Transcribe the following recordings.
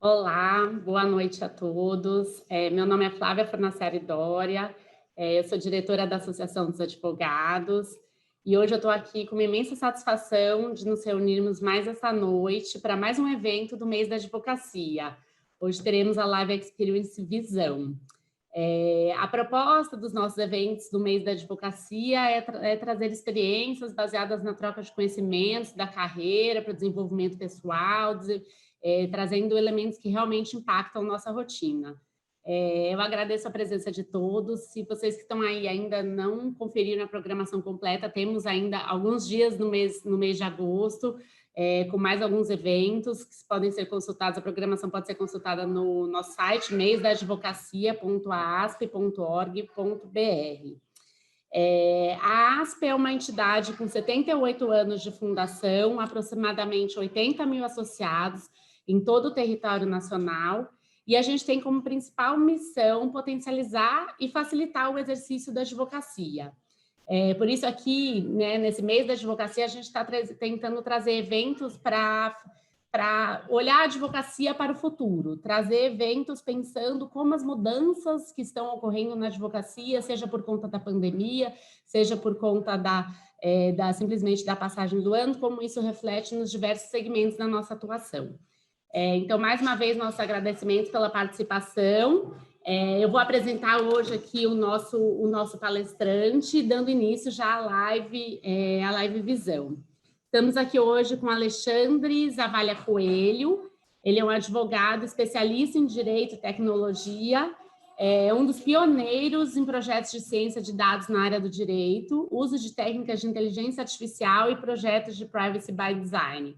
Olá, boa noite a todos. Meu nome é Flávia Fornaciari Doria, eu sou diretora da Associação dos Advogados e hoje eu estou aqui com uma imensa satisfação de nos reunirmos mais essa noite para mais um evento do mês da advocacia. Hoje teremos a Live Experience Visão. A proposta dos nossos eventos do mês da advocacia é trazer experiências baseadas na troca de conhecimentos da carreira para o desenvolvimento pessoal, trazendo elementos que realmente impactam nossa rotina. Eu agradeço a presença de todos. Se vocês que estão aí ainda não conferiram a programação completa, temos ainda alguns dias no mês de agosto, com mais alguns eventos que podem ser consultados. A programação pode ser consultada no nosso site, mêsdaadvocacia.asp.org.br. A ASP é uma entidade com 78 anos de fundação, aproximadamente 80 mil associados em todo o território nacional, e a gente tem como principal missão potencializar e facilitar o exercício da advocacia. Por isso aqui, né, nesse mês da advocacia, a gente está tentando trazer eventos para olhar a advocacia para o futuro, trazer eventos pensando como as mudanças que estão ocorrendo na advocacia, seja por conta da pandemia, seja por conta simplesmente da passagem do ano, como isso reflete nos diversos segmentos da nossa atuação. Então, mais uma vez, nossos agradecimentos pela participação. Eu vou apresentar hoje aqui o nosso palestrante, dando início já à live Visão. Estamos aqui hoje com Alexandre Zavalha Coelho. Ele é um advogado especialista em Direito e Tecnologia, um dos pioneiros em projetos de ciência de dados na área do direito, uso de técnicas de inteligência artificial e projetos de privacy by design.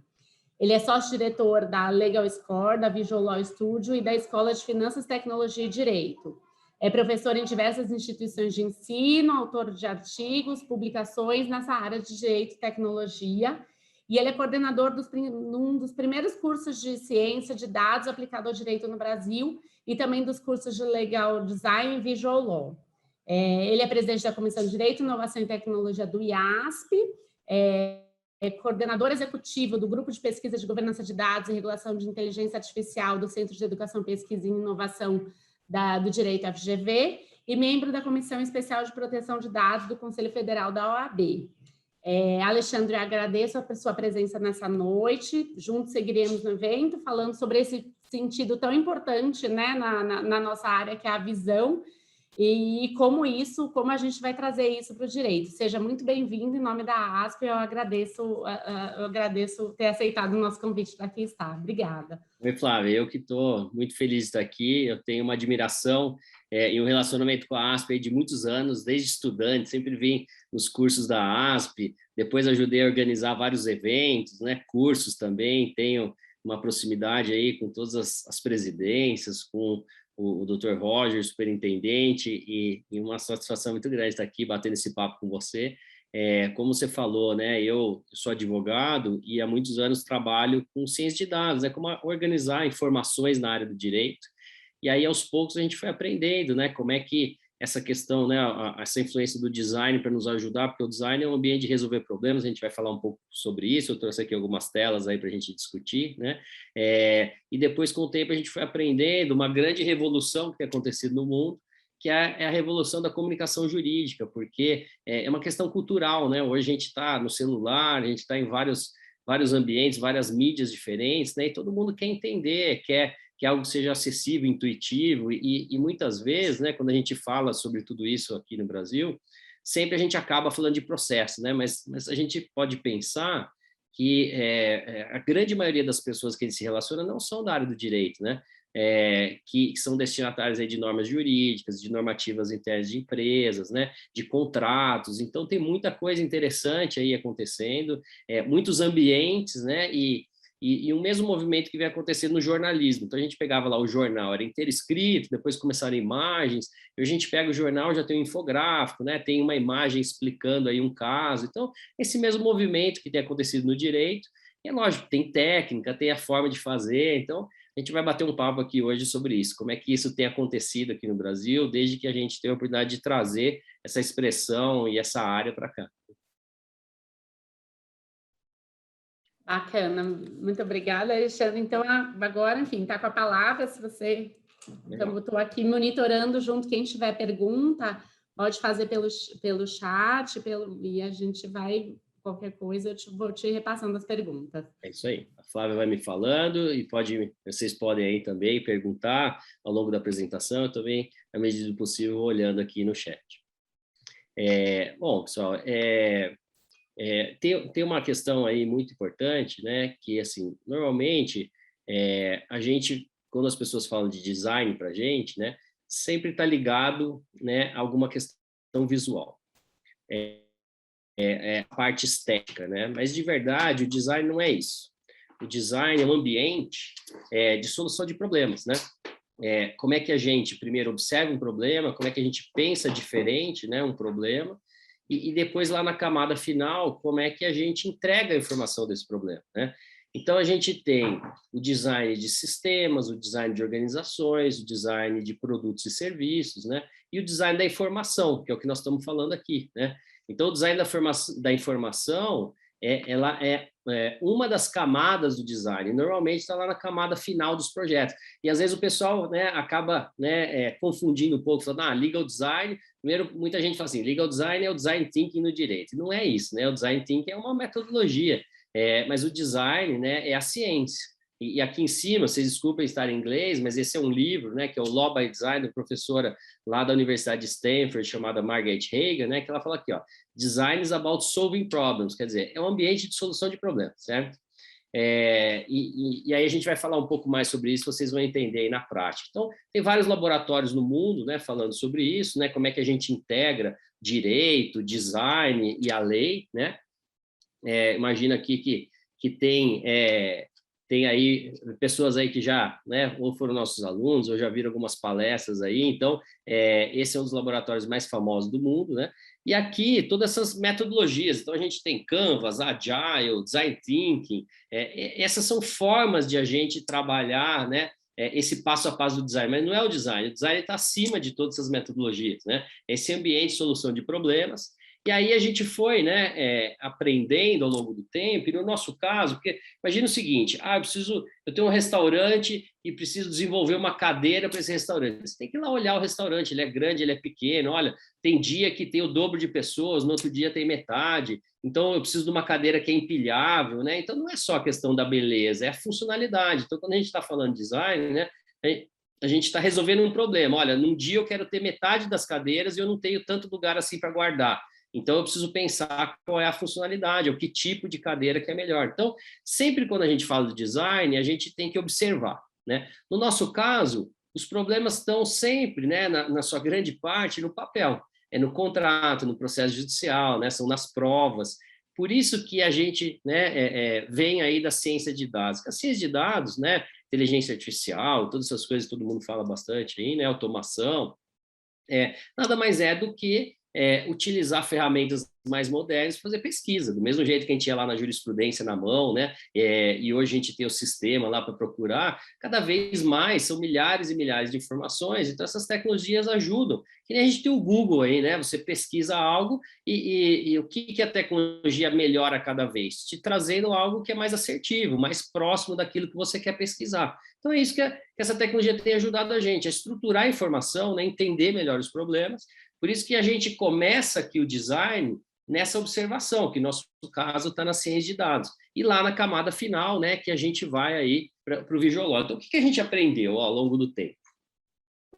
Ele é sócio-diretor da Legal Score, da Visual Law Studio e da Escola de Finanças, Tecnologia e Direito. É professor em diversas instituições de ensino, autor de artigos, publicações nessa área de Direito e Tecnologia, e ele é coordenador num dos primeiros cursos de ciência de dados aplicado ao direito no Brasil e também dos cursos de Legal Design e Visual Law. Ele é presidente da Comissão de Direito, Inovação e Tecnologia do IASP, coordenador executivo do Grupo de Pesquisa de Governança de Dados e Regulação de Inteligência Artificial do Centro de Educação, Pesquisa e Inovação do Direito FGV e membro da Comissão Especial de Proteção de Dados do Conselho Federal da OAB. Alexandre, agradeço a sua presença nessa noite. Juntos seguiremos no evento, falando sobre esse sentido tão importante, né, na nossa área, que é a visão, e como a gente vai trazer isso para o direito. Seja muito bem-vindo em nome da ASP, eu agradeço ter aceitado o nosso convite para aqui estar. Obrigada. Oi, Flávia, eu que estou muito feliz de estar aqui, eu tenho uma admiração e um relacionamento com a ASP de muitos anos, desde estudante, sempre vim nos cursos da ASP, depois ajudei a organizar vários eventos, né, cursos também, tenho uma proximidade aí com todas as presidências, com o Dr. Roger, superintendente, e uma satisfação muito grande estar aqui batendo esse papo com você. Como você falou, né, eu sou advogado e há muitos anos trabalho com ciência de dados, como organizar informações na área do direito, e aí aos poucos a gente foi aprendendo, né, como é que essa questão, né, essa influência do design para nos ajudar, porque o design é um ambiente de resolver problemas, a gente vai falar um pouco sobre isso, eu trouxe aqui algumas telas aí para a gente discutir, né, e depois com o tempo a gente foi aprendendo uma grande revolução que tem acontecido no mundo, que é a revolução da comunicação jurídica, porque é uma questão cultural, né, hoje a gente está no celular, a gente está em vários ambientes, várias mídias diferentes, né, e todo mundo quer entender, quer que algo seja acessível, intuitivo, e muitas vezes, né, quando a gente fala sobre tudo isso aqui no Brasil, sempre a gente acaba falando de processo, né, mas a gente pode pensar que a grande maioria das pessoas que se relacionam não são da área do direito, né, que são destinatários aí de normas jurídicas, de normativas internas de empresas, né, de contratos, então tem muita coisa interessante aí acontecendo, muitos ambientes, né, e o mesmo movimento que vem acontecendo no jornalismo. Então, a gente pegava lá o jornal, era inteiro escrito, depois começaram imagens, e a gente pega o jornal, já tem um infográfico, né? Tem uma imagem explicando aí um caso. Então, esse mesmo movimento que tem acontecido no direito, é lógico, tem técnica, tem a forma de fazer, então a gente vai bater um papo aqui hoje sobre isso, como é que isso tem acontecido aqui no Brasil, desde que a gente tem a oportunidade de trazer essa expressão e essa área para cá. Bacana, muito obrigada, Alexandre. Então, agora, enfim, está com a palavra, se você... Então, estou aqui monitorando junto, quem tiver pergunta, pode fazer pelo chat, e a gente vai, qualquer coisa, vou te repassando as perguntas. É isso aí. A Flávia vai me falando e vocês podem aí também perguntar ao longo da apresentação, eu também, na medida do possível, olhando aqui no chat. Bom, pessoal, tem uma questão aí muito importante, né, que, assim, normalmente, a gente, quando as pessoas falam de design para a gente, né, sempre está ligado, né, a alguma questão visual. A parte estética, né? Mas, de verdade, o design não é isso. O design é um ambiente de solução de problemas, né? Como é que a gente, primeiro, observa um problema, como é que a gente pensa diferente, né, um problema, e depois, lá na camada final, como é que a gente entrega a informação desse problema, né? Então, a gente tem o design de sistemas, o design de organizações, o design de produtos e serviços, né? E o design da informação, que é o que nós estamos falando aqui, né? Então, o design da informação, ela é uma das camadas do design. Normalmente está lá na camada final dos projetos. E, às vezes, o pessoal, né, acaba, né, confundindo um pouco, falando, legal design... Primeiro, muita gente fala assim, legal design é o design thinking no direito. Não é isso, né? O design thinking é uma metodologia, mas o design, né, é a ciência. E aqui em cima, vocês desculpem estar em inglês, mas esse é um livro, né, que é o Law by Design, da professora lá da Universidade de Stanford, chamada Margaret Hagan, né, que ela fala aqui, ó, Design is about solving problems, quer dizer, é um ambiente de solução de problemas, certo? E aí a gente vai falar um pouco mais sobre isso, vocês vão entender aí na prática. Então, tem vários laboratórios no mundo, né, falando sobre isso, né, como é que a gente integra direito, design e a lei, né? Imagina aqui que tem aí pessoas aí que já, né, ou foram nossos alunos, ou já viram algumas palestras aí, então, esse é um dos laboratórios mais famosos do mundo, né? E aqui, todas essas metodologias, então a gente tem Canvas, Agile, Design Thinking, essas são formas de a gente trabalhar, né, esse passo a passo do design, mas não é o design está acima de todas essas metodologias, né? Esse ambiente de solução de problemas. E aí a gente foi, né, aprendendo ao longo do tempo, e no nosso caso, porque imagina o seguinte, eu tenho um restaurante e preciso desenvolver uma cadeira para esse restaurante. Você tem que ir lá olhar o restaurante, ele é grande, ele é pequeno, olha, tem dia que tem o dobro de pessoas, no outro dia tem metade, então eu preciso de uma cadeira que é empilhável, né? Então não é só a questão da beleza, é a funcionalidade. Então quando a gente está falando de design, né, a gente está resolvendo um problema. Olha, num dia eu quero ter metade das cadeiras e eu não tenho tanto lugar assim para guardar. Então, eu preciso pensar qual é a funcionalidade, ou que tipo de cadeira que é melhor. Então, sempre quando a gente fala de design, a gente tem que observar, né? No nosso caso, os problemas estão sempre, né, na sua grande parte, no papel. É no contrato, no processo judicial, né, são nas provas. Por isso que a gente, né, vem aí da ciência de dados. A ciência de dados, né, inteligência artificial, todas essas coisas que todo mundo fala bastante aí, né, automação, nada mais é do que utilizar ferramentas mais modernas para fazer pesquisa, do mesmo jeito que a gente ia lá na jurisprudência na mão, né? E hoje a gente tem o sistema lá para procurar, cada vez mais são milhares e milhares de informações, então essas tecnologias ajudam. Que nem a gente tem o Google aí, né? Você pesquisa algo e o que a tecnologia melhora cada vez? Te trazendo algo que é mais assertivo, mais próximo daquilo que você quer pesquisar. Então é isso que essa tecnologia tem ajudado a gente, a estruturar a informação, né? Entender melhor os problemas. Por isso que a gente começa aqui o design nessa observação, que no nosso caso está na ciência de dados. E lá na camada final, né, que a gente vai aí para o Visual Law. Então, o que a gente aprendeu ao longo do tempo?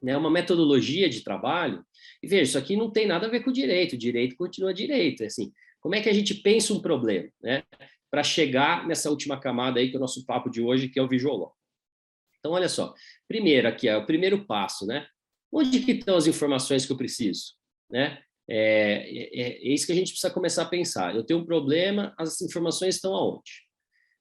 Uma metodologia de trabalho. E veja, isso aqui não tem nada a ver com o direito continua direito. Assim, como é que a gente pensa um problema, né, para chegar nessa última camada aí, que é o nosso papo de hoje, que é o Visual Law. Então, olha só. Primeiro, aqui é o primeiro passo, né? Onde que estão as informações que eu preciso? Né? É isso que a gente precisa começar a pensar. Eu tenho um problema, as informações estão aonde?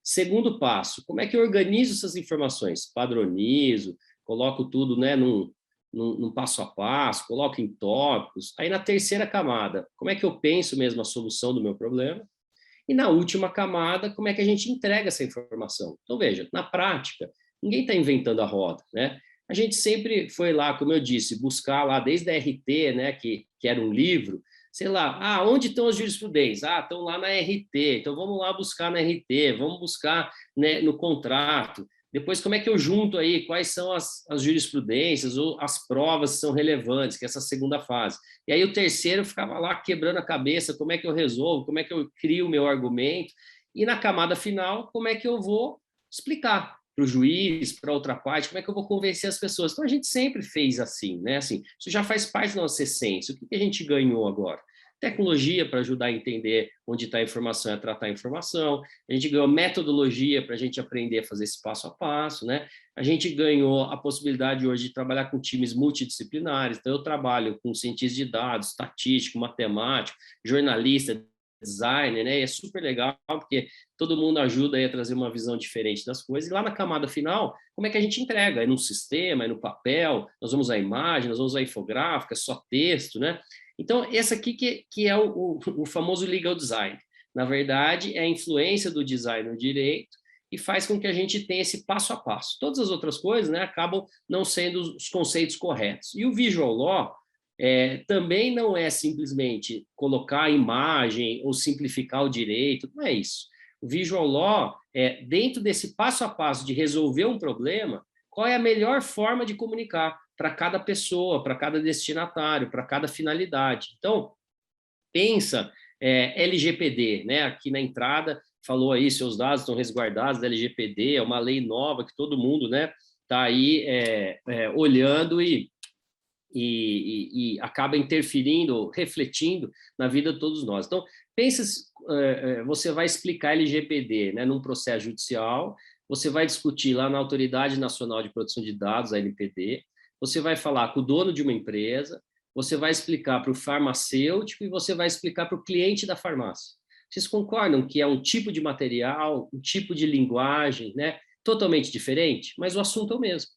Segundo passo, como é que eu organizo essas informações? Padronizo, coloco tudo, né, num passo a passo, coloco em tópicos. Aí, na terceira camada, como é que eu penso mesmo a solução do meu problema? E na última camada, como é que a gente entrega essa informação? Então, veja, na prática, ninguém está inventando a roda, né? A gente sempre foi lá, como eu disse, buscar lá desde a RT, né, que era um livro, sei lá, onde estão as jurisprudências? Estão lá na RT, então vamos lá buscar na RT, vamos buscar, né, no contrato. Depois, como é que eu junto aí? Quais são as jurisprudências ou as provas que são relevantes, que é essa segunda fase. E aí o terceiro ficava lá quebrando a cabeça, como é que eu resolvo, como é que eu crio o meu argumento. E na camada final, como é que eu vou explicar para o juiz, para outra parte, como é que eu vou convencer as pessoas. Então, a gente sempre fez assim, né? Assim, isso já faz parte da nossa essência. O que a gente ganhou agora? Tecnologia para ajudar a entender onde está a informação e a tratar a informação. A gente ganhou metodologia para a gente aprender a fazer esse passo a passo, né? A gente ganhou a possibilidade hoje de trabalhar com times multidisciplinares. Então, eu trabalho com cientista de dados, estatístico, matemático, jornalista, designer, né? E é super legal, porque todo mundo ajuda aí a trazer uma visão diferente das coisas. E lá na camada final, como é que a gente entrega? É no sistema, é no papel, nós vamos usar imagem, nós vamos usar infográfica, só texto, né? Então, esse aqui que é o famoso legal design. Na verdade, é a influência do design no direito e faz com que a gente tenha esse passo a passo. Todas as outras coisas, né, acabam não sendo os conceitos corretos. E o visual law também não é simplesmente colocar a imagem ou simplificar o direito, não é isso. O visual law é, dentro desse passo a passo de resolver um problema, qual é a melhor forma de comunicar para cada pessoa, para cada destinatário, para cada finalidade. Então, pensa LGPD, né? Aqui na entrada falou aí, seus dados estão resguardados da LGPD, é uma lei nova que todo mundo, né, está aí olhando e acaba interferindo, refletindo na vida de todos nós. Então, pensa, você vai explicar LGPD, né, num processo judicial, você vai discutir lá na Autoridade Nacional de Proteção de Dados, a ANPD, você vai falar com o dono de uma empresa, você vai explicar para o farmacêutico e você vai explicar para o cliente da farmácia. Vocês concordam que é um tipo de material, um tipo de linguagem, né, totalmente diferente, mas o assunto é o mesmo.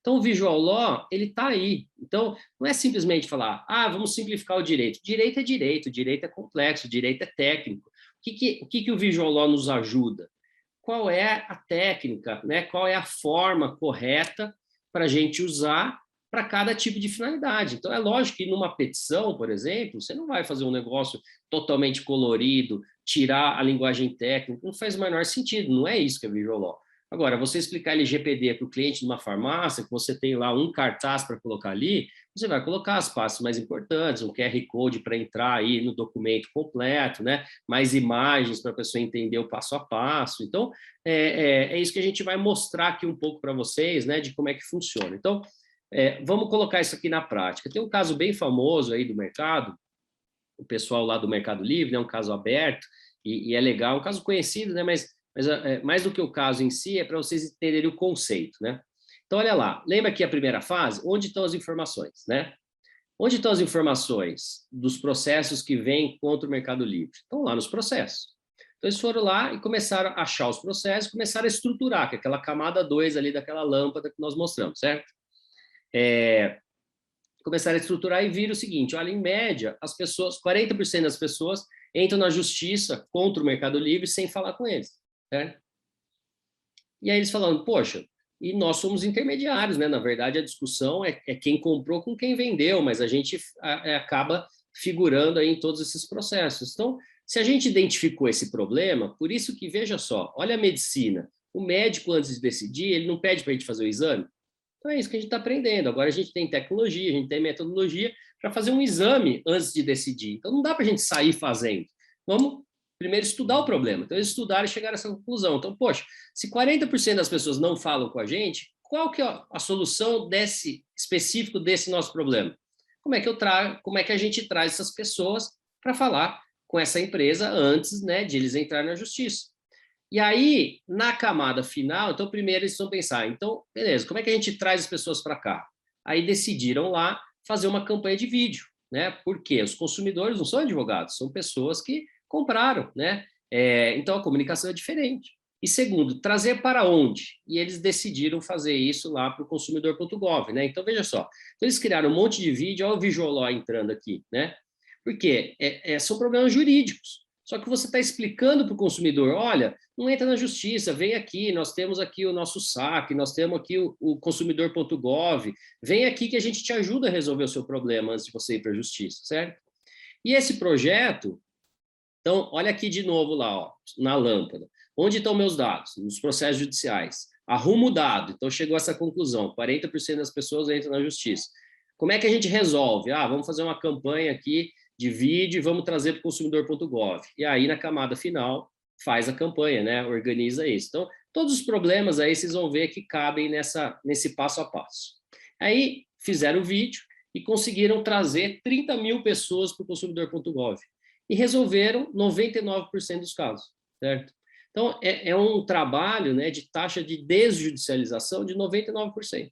Então, o visual law, ele está aí. Então, não é simplesmente falar, vamos simplificar o direito. Direito é complexo, direito é técnico. O que o visual law nos ajuda? Qual é a técnica, né? Qual é a forma correta para a gente usar para cada tipo de finalidade. Então, é lógico que numa petição, por exemplo, você não vai fazer um negócio totalmente colorido, tirar a linguagem técnica, não faz o menor sentido, não é isso que é visual law. Agora, você explicar LGPD para o cliente de uma farmácia, que você tem lá um cartaz para colocar ali, você vai colocar as partes mais importantes, um QR Code para entrar aí no documento completo, né? Mais imagens para a pessoa entender o passo a passo. Então, é isso que a gente vai mostrar aqui um pouco para vocês, né? De como é que funciona. Então, vamos colocar isso aqui na prática. Tem um caso bem famoso aí do mercado, o pessoal lá do Mercado Livre, né? Um caso aberto, e é legal, um caso conhecido, né? Mas mais do que o caso em si, é para vocês entenderem o conceito, né? Então, olha lá, lembra que a primeira fase, onde estão as informações, né? Onde estão as informações dos processos que vêm contra o Mercado Livre? Estão lá nos processos. Então, eles foram lá e começaram a achar os processos, começaram a estruturar, que é aquela camada 2 ali daquela lâmpada que nós mostramos, certo? Começaram a estruturar e viram o seguinte, olha, em média, as pessoas, 40% das pessoas entram na justiça contra o Mercado Livre sem falar com eles. E aí eles falando, poxa, e nós somos intermediários, né? Na verdade, a discussão é quem comprou com quem vendeu, mas a gente acaba figurando aí em todos esses processos. Então, se a gente identificou esse problema, por isso que, veja só, olha a medicina, o médico, antes de decidir, ele não pede para a gente fazer o exame. Então, é isso que a gente está aprendendo. Agora, a gente tem tecnologia, a gente tem metodologia para fazer um exame antes de decidir. Então, não dá para a gente sair fazendo. Vamos primeiro estudar o problema. Então, eles estudaram e chegaram a essa conclusão. Então, poxa, se 40% das pessoas não falam com a gente, qual que é a solução específico desse nosso problema? Como é que a gente traz essas pessoas para falar com essa empresa antes, né, de eles entrarem na justiça? E aí, na camada final, então, primeiro eles vão pensar, então, beleza, como é que a gente traz as pessoas para cá? Aí decidiram lá fazer uma campanha de vídeo, né? Porque os consumidores não são advogados, são pessoas que compraram, né? Então, a comunicação é diferente. E segundo, trazer para onde? E eles decidiram fazer isso lá para o consumidor.gov, né? Então, veja só. Então, eles criaram um monte de vídeo, olha o Visual Law entrando aqui, né? Porque são problemas jurídicos. Só que você está explicando para o consumidor, olha, não entra na justiça, vem aqui, nós temos aqui o nosso saque, nós temos aqui o consumidor.gov, vem aqui que a gente te ajuda a resolver o seu problema antes de você ir para a justiça, certo? E esse projeto, então, olha aqui de novo lá, ó, na lâmpada. Onde estão meus dados? Nos processos judiciais. Arrumo o dado. Então, chegou a essa conclusão. 40% das pessoas entram na justiça. Como é que a gente resolve? Ah, vamos fazer uma campanha aqui de vídeo e vamos trazer para o consumidor.gov. E aí, na camada final, faz a campanha, né? Organiza isso. Então, todos os problemas aí vocês vão ver que cabem nesse passo a passo. Aí, fizeram o vídeo e conseguiram trazer 30 mil pessoas para o consumidor.gov. E resolveram 99% dos casos, certo? Então, é um trabalho, né, de taxa de desjudicialização de 99%.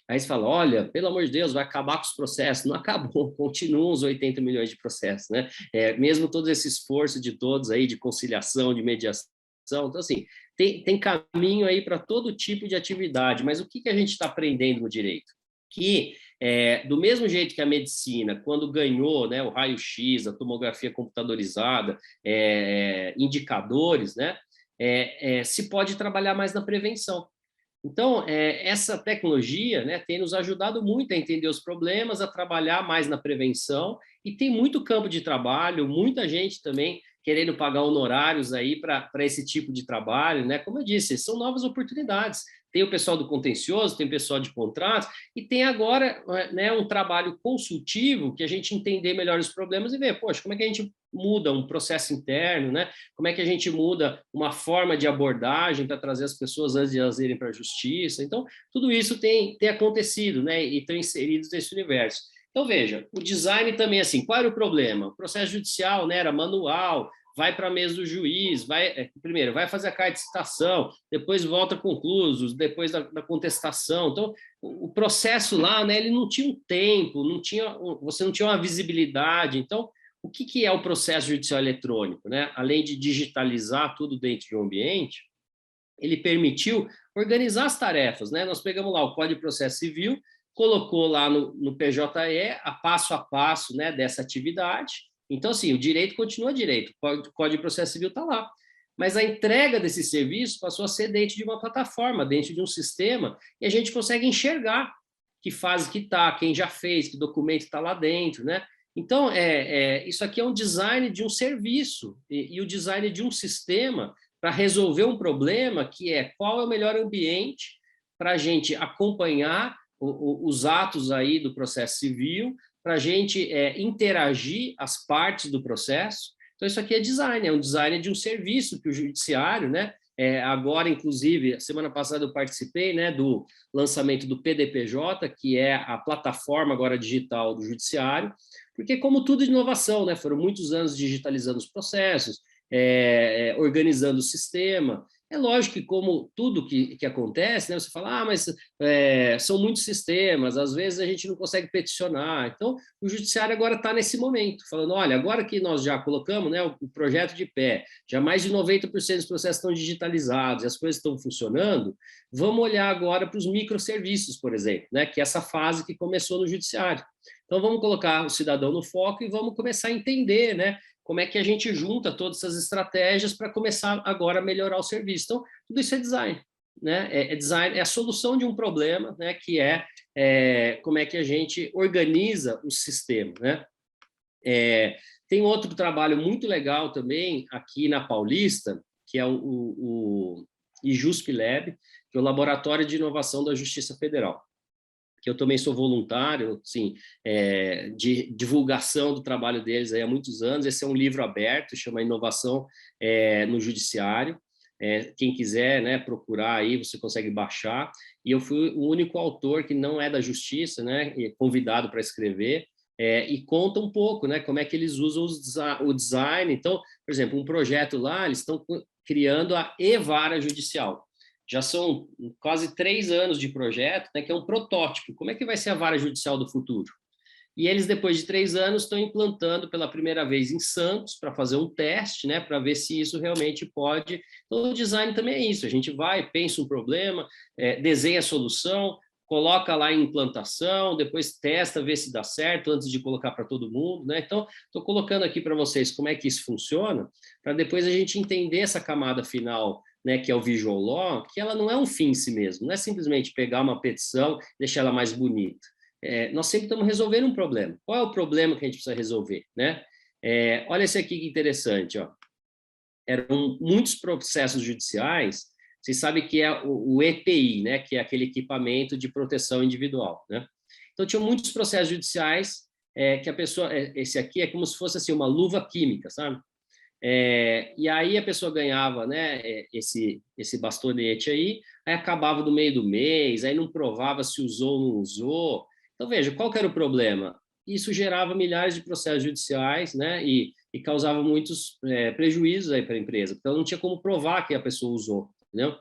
Aí você fala, olha, pelo amor de Deus, vai acabar com os processos. Não acabou, continuam os 80 milhões de processos, né? Mesmo todo esse esforço de todos aí, de conciliação, de mediação. Então, assim, tem caminho aí para todo tipo de atividade, mas o que a gente está aprendendo no direito? Que, do mesmo jeito que a medicina, quando ganhou, né, o raio-x, a tomografia computadorizada, indicadores, né, se pode trabalhar mais na prevenção. Então, essa tecnologia, né, tem nos ajudado muito a entender os problemas, a trabalhar mais na prevenção, e tem muito campo de trabalho, muita gente também querendo pagar honorários aí para esse tipo de trabalho, né? Como eu disse, são novas oportunidades. Tem o pessoal do contencioso, tem o pessoal de contratos, e tem agora, né, um trabalho consultivo que a gente entender melhor os problemas e ver, poxa, como é que a gente muda um processo interno, né? Como é que a gente muda uma forma de abordagem para trazer as pessoas antes de elas irem para a justiça. Então, tudo isso tem acontecido, né? E estão inseridos nesse universo. Então, veja, o design também, assim, qual era o problema? O processo judicial, né, era manual, vai para a mesa do juiz, primeiro vai fazer a carta de citação, depois volta conclusos, depois da contestação. Então, o processo lá, né, ele não tinha um tempo, você não tinha uma visibilidade. Então, o que é o processo judicial eletrônico, né? Além de digitalizar tudo dentro de um ambiente, ele permitiu organizar as tarefas, né? Nós pegamos lá o Código de Processo Civil, colocou lá no PJE a passo, né, dessa atividade. Então, assim, o direito continua direito, o Código de Processo Civil está lá. Mas a entrega desse serviço passou a ser dentro de uma plataforma, dentro de um sistema, e a gente consegue enxergar que fase que está, quem já fez, que documento está lá dentro, né? Então, isso aqui é um design de um serviço e o design de um sistema para resolver um problema que é qual é o melhor ambiente para a gente acompanhar os atos aí do processo civil, para a gente interagir as partes do processo. Então, isso aqui é um design de um serviço que o judiciário, né? Agora, inclusive, semana passada eu participei, né, do lançamento do PDPJ, que é a plataforma agora digital do judiciário, porque como tudo de inovação, né, foram muitos anos digitalizando os processos, organizando o sistema. É lógico que, como tudo que acontece, né, você fala, mas são muitos sistemas, às vezes a gente não consegue peticionar. Então, o judiciário agora está nesse momento, falando, olha, agora que nós já colocamos, né, o projeto de pé, já mais de 90% dos processos estão digitalizados, e as coisas estão funcionando, vamos olhar agora para os microserviços, por exemplo, né, que é essa fase que começou no judiciário. Então, vamos colocar o cidadão no foco e vamos começar a entender, né, como é que a gente junta todas essas estratégias para começar agora a melhorar o serviço. Então, tudo isso é design, né? Design, é a solução de um problema, né? Que como é que a gente organiza o sistema, né? Tem outro trabalho muito legal também aqui na Paulista, que é o IJUSP Lab, que é o Laboratório de Inovação da Justiça Federal, que eu também sou voluntário, assim, de divulgação do trabalho deles aí há muitos anos. Esse é um livro aberto, chama Inovação no Judiciário. Quem quiser, né, procurar aí, você consegue baixar. E eu fui o único autor que não é da Justiça, né, convidado para escrever, e conta um pouco, né, como é que eles usam o design. Então, por exemplo, um projeto lá, eles estão criando a e-vara judicial. Já são quase 3 anos de projeto, né, que é um protótipo. Como é que vai ser a vara judicial do futuro? E eles, depois de 3 anos, estão implantando pela primeira vez em Santos para fazer um teste, né, para ver se isso realmente pode. Então, o design também é isso. A gente vai, pensa um problema, desenha a solução, coloca lá em implantação, depois testa, vê se dá certo antes de colocar para todo mundo, né? Então, estou colocando aqui para vocês como é que isso funciona, para depois a gente entender essa camada final, né, que é o Visual Law, que ela não é um fim em si mesmo, não é simplesmente pegar uma petição e deixar ela mais bonita. nós sempre estamos resolvendo um problema. Qual é o problema que a gente precisa resolver, né? Olha esse aqui que interessante, ó. Eram muitos processos judiciais, vocês sabem que é o EPI, né? Que é aquele equipamento de proteção individual, né? Então, tinham muitos processos judiciais que a pessoa... esse aqui é como se fosse assim, uma luva química, sabe? E aí a pessoa ganhava, né, esse bastonete aí acabava no meio do mês, aí não provava se usou ou não usou. Então, veja, qual que era o problema? Isso gerava milhares de processos judiciais, né, e causava muitos prejuízos aí para a empresa, porque ela não tinha como provar que a pessoa usou, entendeu?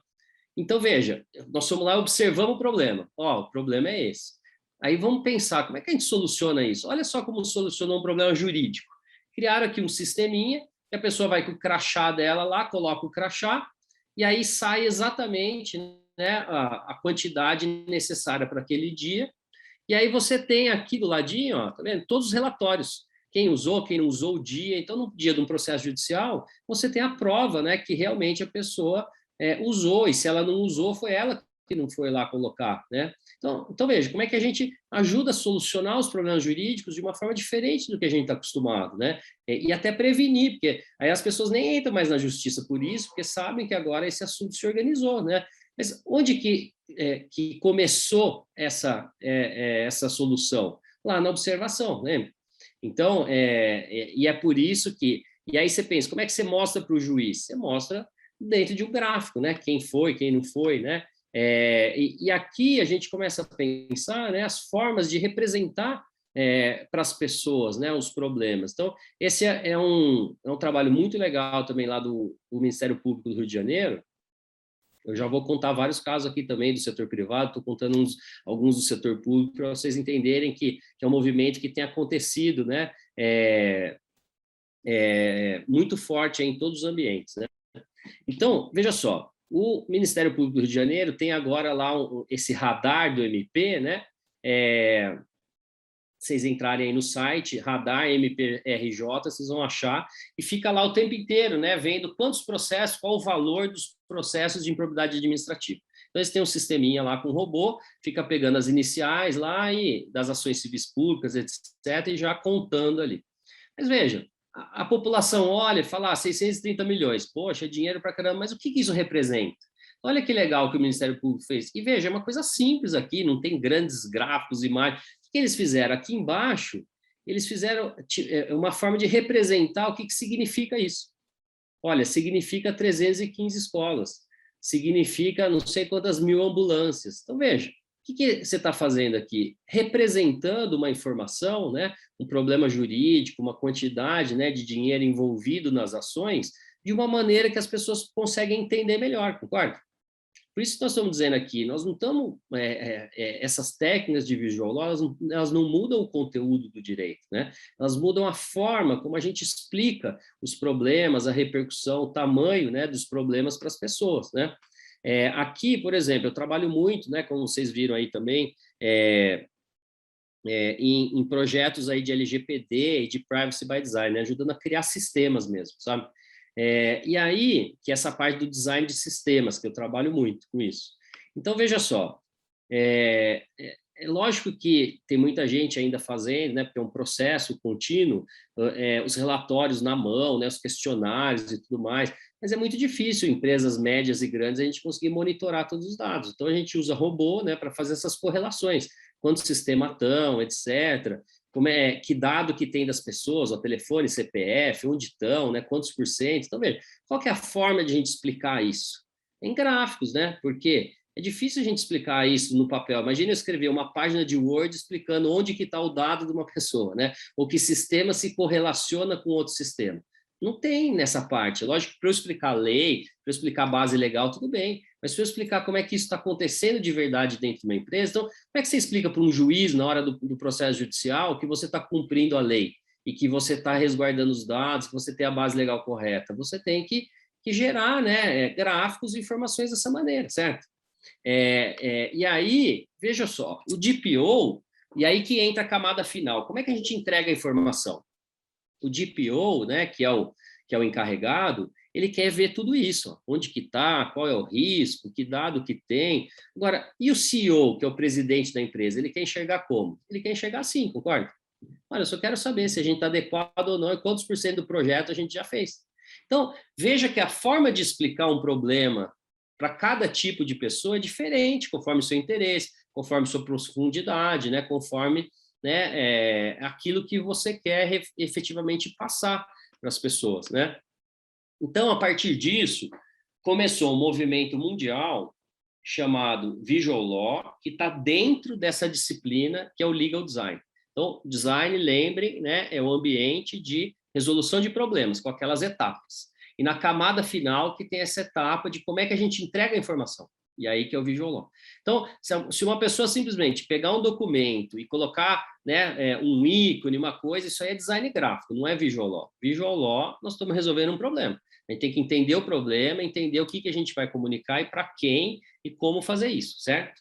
Então, veja, nós fomos lá e observamos o problema. Ó, o problema é esse. Aí vamos pensar, como é que a gente soluciona isso? Olha só como solucionou um problema jurídico. Criaram aqui um sisteminha, que a pessoa vai com o crachá dela lá, coloca o crachá, e aí sai exatamente, né, a quantidade necessária para aquele dia. E aí você tem aqui do ladinho, ó, tá vendo? Todos os relatórios. Quem usou, quem não usou o dia. Então, no dia de um processo judicial, você tem a prova, né, que realmente a pessoa usou, e se ela não usou, foi ela que não foi lá colocar, né? Então, veja, como é que a gente ajuda a solucionar os problemas jurídicos de uma forma diferente do que a gente está acostumado, né? E até prevenir, porque aí as pessoas nem entram mais na justiça por isso, porque sabem que agora esse assunto se organizou, né? Mas onde que começou essa solução? Lá na observação, né? Então, e é por isso que... E aí você pensa, como é que você mostra para o juiz? Você mostra dentro de um gráfico, né? Quem foi, quem não foi, né? E aqui a gente começa a pensar, né, as formas de representar para as pessoas, né, os problemas. Então, esse é um trabalho muito legal também lá do Ministério Público do Rio de Janeiro. Eu já vou contar vários casos aqui também do setor privado, estou contando alguns do setor público para vocês entenderem que é um movimento que tem acontecido, né, muito forte em todos os ambientes, né? Então, veja só, o Ministério Público do Rio de Janeiro tem agora lá esse radar do MP, né? Vocês entrarem aí no site, radar MPRJ, vocês vão achar, e fica lá o tempo inteiro, né? Vendo quantos processos, qual o valor dos processos de improbidade administrativa. Então, eles têm um sisteminha lá com robô, fica pegando as iniciais lá e das ações civis públicas, etc., e já contando ali. Mas veja, a população olha e fala, 630 milhões, poxa, é dinheiro para caramba, mas o que isso representa? Olha que legal que o Ministério Público fez. E veja, é uma coisa simples aqui, não tem grandes gráficos, imagens. O que eles fizeram? Aqui embaixo, eles fizeram uma forma de representar o que significa isso. Olha, significa 315 escolas, significa não sei quantas mil ambulâncias. Então, veja, o que você está fazendo aqui? Representando uma informação, né, um problema jurídico, uma quantidade, né, de dinheiro envolvido nas ações, de uma maneira que as pessoas conseguem entender melhor, concorda? Por isso que nós estamos dizendo aqui, nós não estamos... essas técnicas de visual law, elas não mudam o conteúdo do direito, né? Elas mudam a forma como a gente explica os problemas, a repercussão, o tamanho, né, dos problemas para as pessoas, né? Aqui, por exemplo, eu trabalho muito, né, como vocês viram aí também, em projetos aí de LGPD e de Privacy by Design, né, ajudando a criar sistemas mesmo, sabe? E aí, que essa parte do design de sistemas, que eu trabalho muito com isso. Então, veja só, é lógico que tem muita gente ainda fazendo, né, porque é um processo contínuo, os relatórios na mão, né, os questionários e tudo mais, mas é muito difícil, empresas médias e grandes, a gente conseguir monitorar todos os dados. Então, a gente usa robô, né, para fazer essas correlações, quantos sistemas estão, etc., que dado que tem das pessoas, o telefone, CPF, onde estão, né, quantos por cento. Então, veja, qual que é a forma de a gente explicar isso? Em gráficos, né? Porque é difícil a gente explicar isso no papel. Imagina eu escrever uma página de Word explicando onde que está o dado de uma pessoa, né? Ou que sistema se correlaciona com outro sistema. Não tem nessa parte. Lógico que para eu explicar a lei, para eu explicar a base legal, tudo bem. Mas para eu explicar como é que isso está acontecendo de verdade dentro de uma empresa, então, como é que você explica para um juiz, na hora do processo judicial, que você está cumprindo a lei e que você está resguardando os dados, que você tem a base legal correta? Você tem que gerar, né, gráficos e informações dessa maneira, certo? E aí, veja só, o DPO, e aí que entra a camada final. Como é que a gente entrega a informação? O DPO, né, que é o encarregado, ele quer ver tudo isso, ó, onde que está, qual é o risco, que dado que tem. Agora, e o CEO, que é o presidente da empresa, ele quer enxergar como? Ele quer enxergar assim, concorda? Olha, eu só quero saber se a gente está adequado ou não e quantos por cento do projeto a gente já fez. Então, veja que a forma de explicar um problema para cada tipo de pessoa é diferente, conforme o seu interesse, conforme sua profundidade, né? Conforme, né, aquilo que você quer efetivamente passar para as pessoas, né? Então, a partir disso, começou um movimento mundial chamado Visual Law, que está dentro dessa disciplina que é o Legal Design. Então, design, lembrem, né, é o ambiente de resolução de problemas, com aquelas etapas. E na camada final que tem essa etapa de como é que a gente entrega a informação. E aí que é o Visual Law. Então, se uma pessoa simplesmente pegar um documento e colocar, né, um ícone, uma coisa, isso aí é design gráfico, não é Visual Law. Visual Law, nós estamos resolvendo um problema. A gente tem que entender o problema, entender o que a gente vai comunicar e para quem e como fazer isso, certo?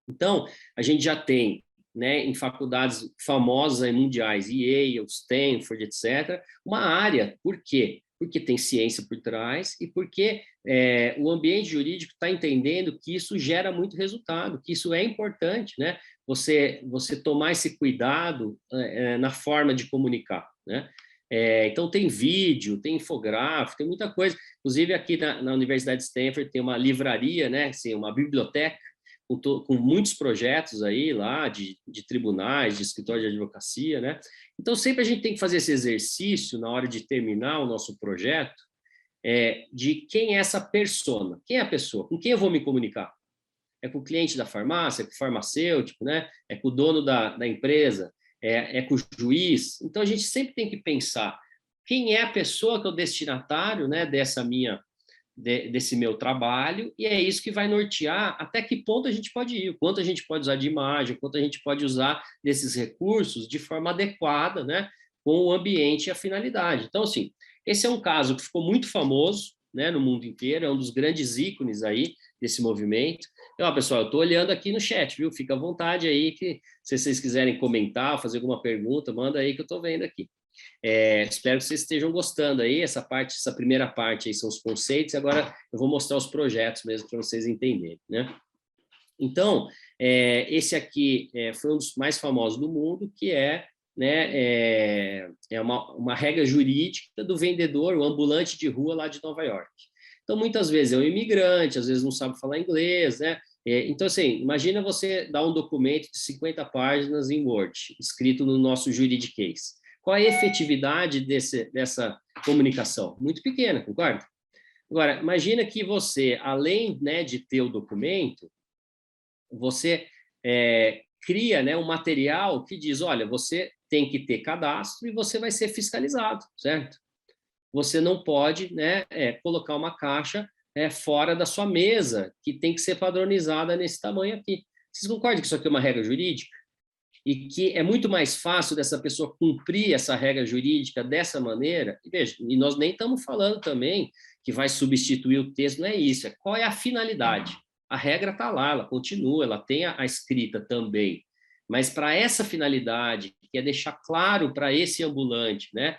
Então, a gente já tem, né, em faculdades famosas e mundiais, Yale, Stanford, etc., uma área. Por quê? Porque tem ciência por trás e porque o ambiente jurídico está entendendo que isso gera muito resultado, que isso é importante, né? Você tomar esse cuidado na forma de comunicar, né? Então, tem vídeo, tem infográfico, tem muita coisa. Inclusive, aqui na Universidade de Stanford tem uma livraria, né? Assim, uma biblioteca com muitos projetos aí lá de tribunais, de escritório de advocacia, né? Então, sempre a gente tem que fazer esse exercício na hora de terminar o nosso projeto, de quem é essa persona, quem é a pessoa, com quem eu vou me comunicar. É com o cliente da farmácia, é com o farmacêutico, né? É com o dono da empresa, é com o juiz. Então, a gente sempre tem que pensar quem é a pessoa que é o destinatário, né, desse meu trabalho, e é isso que vai nortear até que ponto a gente pode ir, o quanto a gente pode usar de imagem, o quanto a gente pode usar desses recursos de forma adequada, né, com o ambiente e a finalidade. Então, assim, esse é um caso que ficou muito famoso, né, no mundo inteiro, é um dos grandes ícones aí desse movimento. Então, pessoal, eu estou olhando aqui no chat, viu? Fica à vontade aí, que se vocês quiserem comentar, fazer alguma pergunta, manda aí que eu estou vendo aqui. Espero que vocês estejam gostando aí, essa primeira parte aí são os conceitos, agora eu vou mostrar os projetos mesmo para vocês entenderem, né? Então, esse aqui foi um dos mais famosos do mundo, que uma regra jurídica do vendedor, o ambulante de rua lá de Nova York. Então, muitas vezes é um imigrante, às vezes não sabe falar inglês, né? Então, assim, imagina você dar um documento de 50 páginas em Word, escrito no nosso juridiquês. Qual é a efetividade dessa comunicação? Muito pequena, concorda? Agora, imagina que você, além, né, de ter o documento, você cria, né, um material que diz, olha, você tem que ter cadastro e você vai ser fiscalizado, certo? Você não pode, né, colocar uma caixa fora da sua mesa, que tem que ser padronizada nesse tamanho aqui. Vocês concordam que isso aqui é uma regra jurídica? E que é muito mais fácil dessa pessoa cumprir essa regra jurídica dessa maneira? E veja, e nós nem estamos falando também que vai substituir o texto, não é isso, qual é a finalidade? A regra está lá, ela continua, ela tem a escrita também, mas para essa finalidade, que é deixar claro para esse ambulante, né?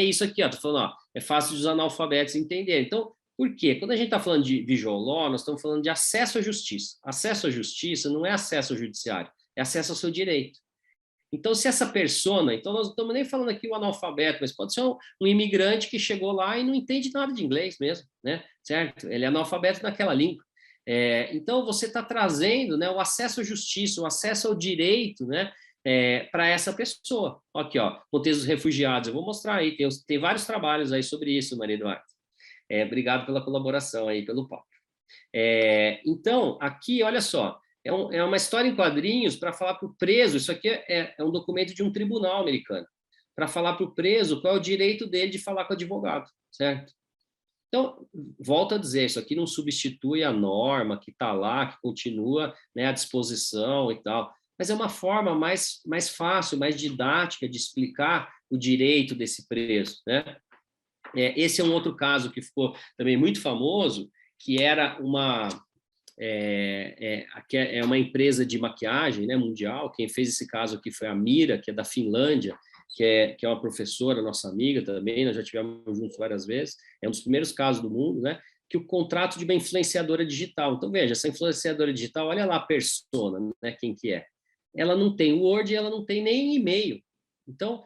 Isso aqui, ó, tô falando, ó, é fácil dos analfabetos entenderem. Então, por quê? Quando a gente está falando de visual law, nós estamos falando de acesso à justiça. Acesso à justiça não é acesso ao judiciário, é acesso ao seu direito. Então, se essa persona, então nós não estamos nem falando aqui o analfabeto, mas pode ser um imigrante que chegou lá e não entende nada de inglês mesmo, né? Certo? Ele é analfabeto naquela língua. Então, você está trazendo, né, o acesso à justiça, o acesso ao direito, né, para essa pessoa. Aqui, ó, contexto dos refugiados, eu vou mostrar aí, tem vários trabalhos aí sobre isso, Maria Eduarda. Obrigado pela colaboração aí, pelo papo. Então, aqui, olha só, é uma história em quadrinhos para falar para o preso, isso aqui é um documento de um tribunal americano, para falar para o preso qual é o direito dele de falar com o advogado, certo? Então, volto a dizer, isso aqui não substitui a norma que está lá, que continua, né, à disposição e tal, mas é uma forma mais fácil, mais didática de explicar o direito desse preso, né? Esse é um outro caso que ficou também muito famoso, que era uma empresa de maquiagem, né, mundial. Quem fez esse caso aqui foi a Mira, que é da Finlândia. que é uma professora, nossa amiga também, nós já tivemos juntos várias vezes, é um dos primeiros casos do mundo, né? Que o contrato de uma influenciadora digital. Então, veja, essa influenciadora digital, olha lá a persona, né? Quem que é? Ela não tem Word, ela não tem nem e-mail. Então,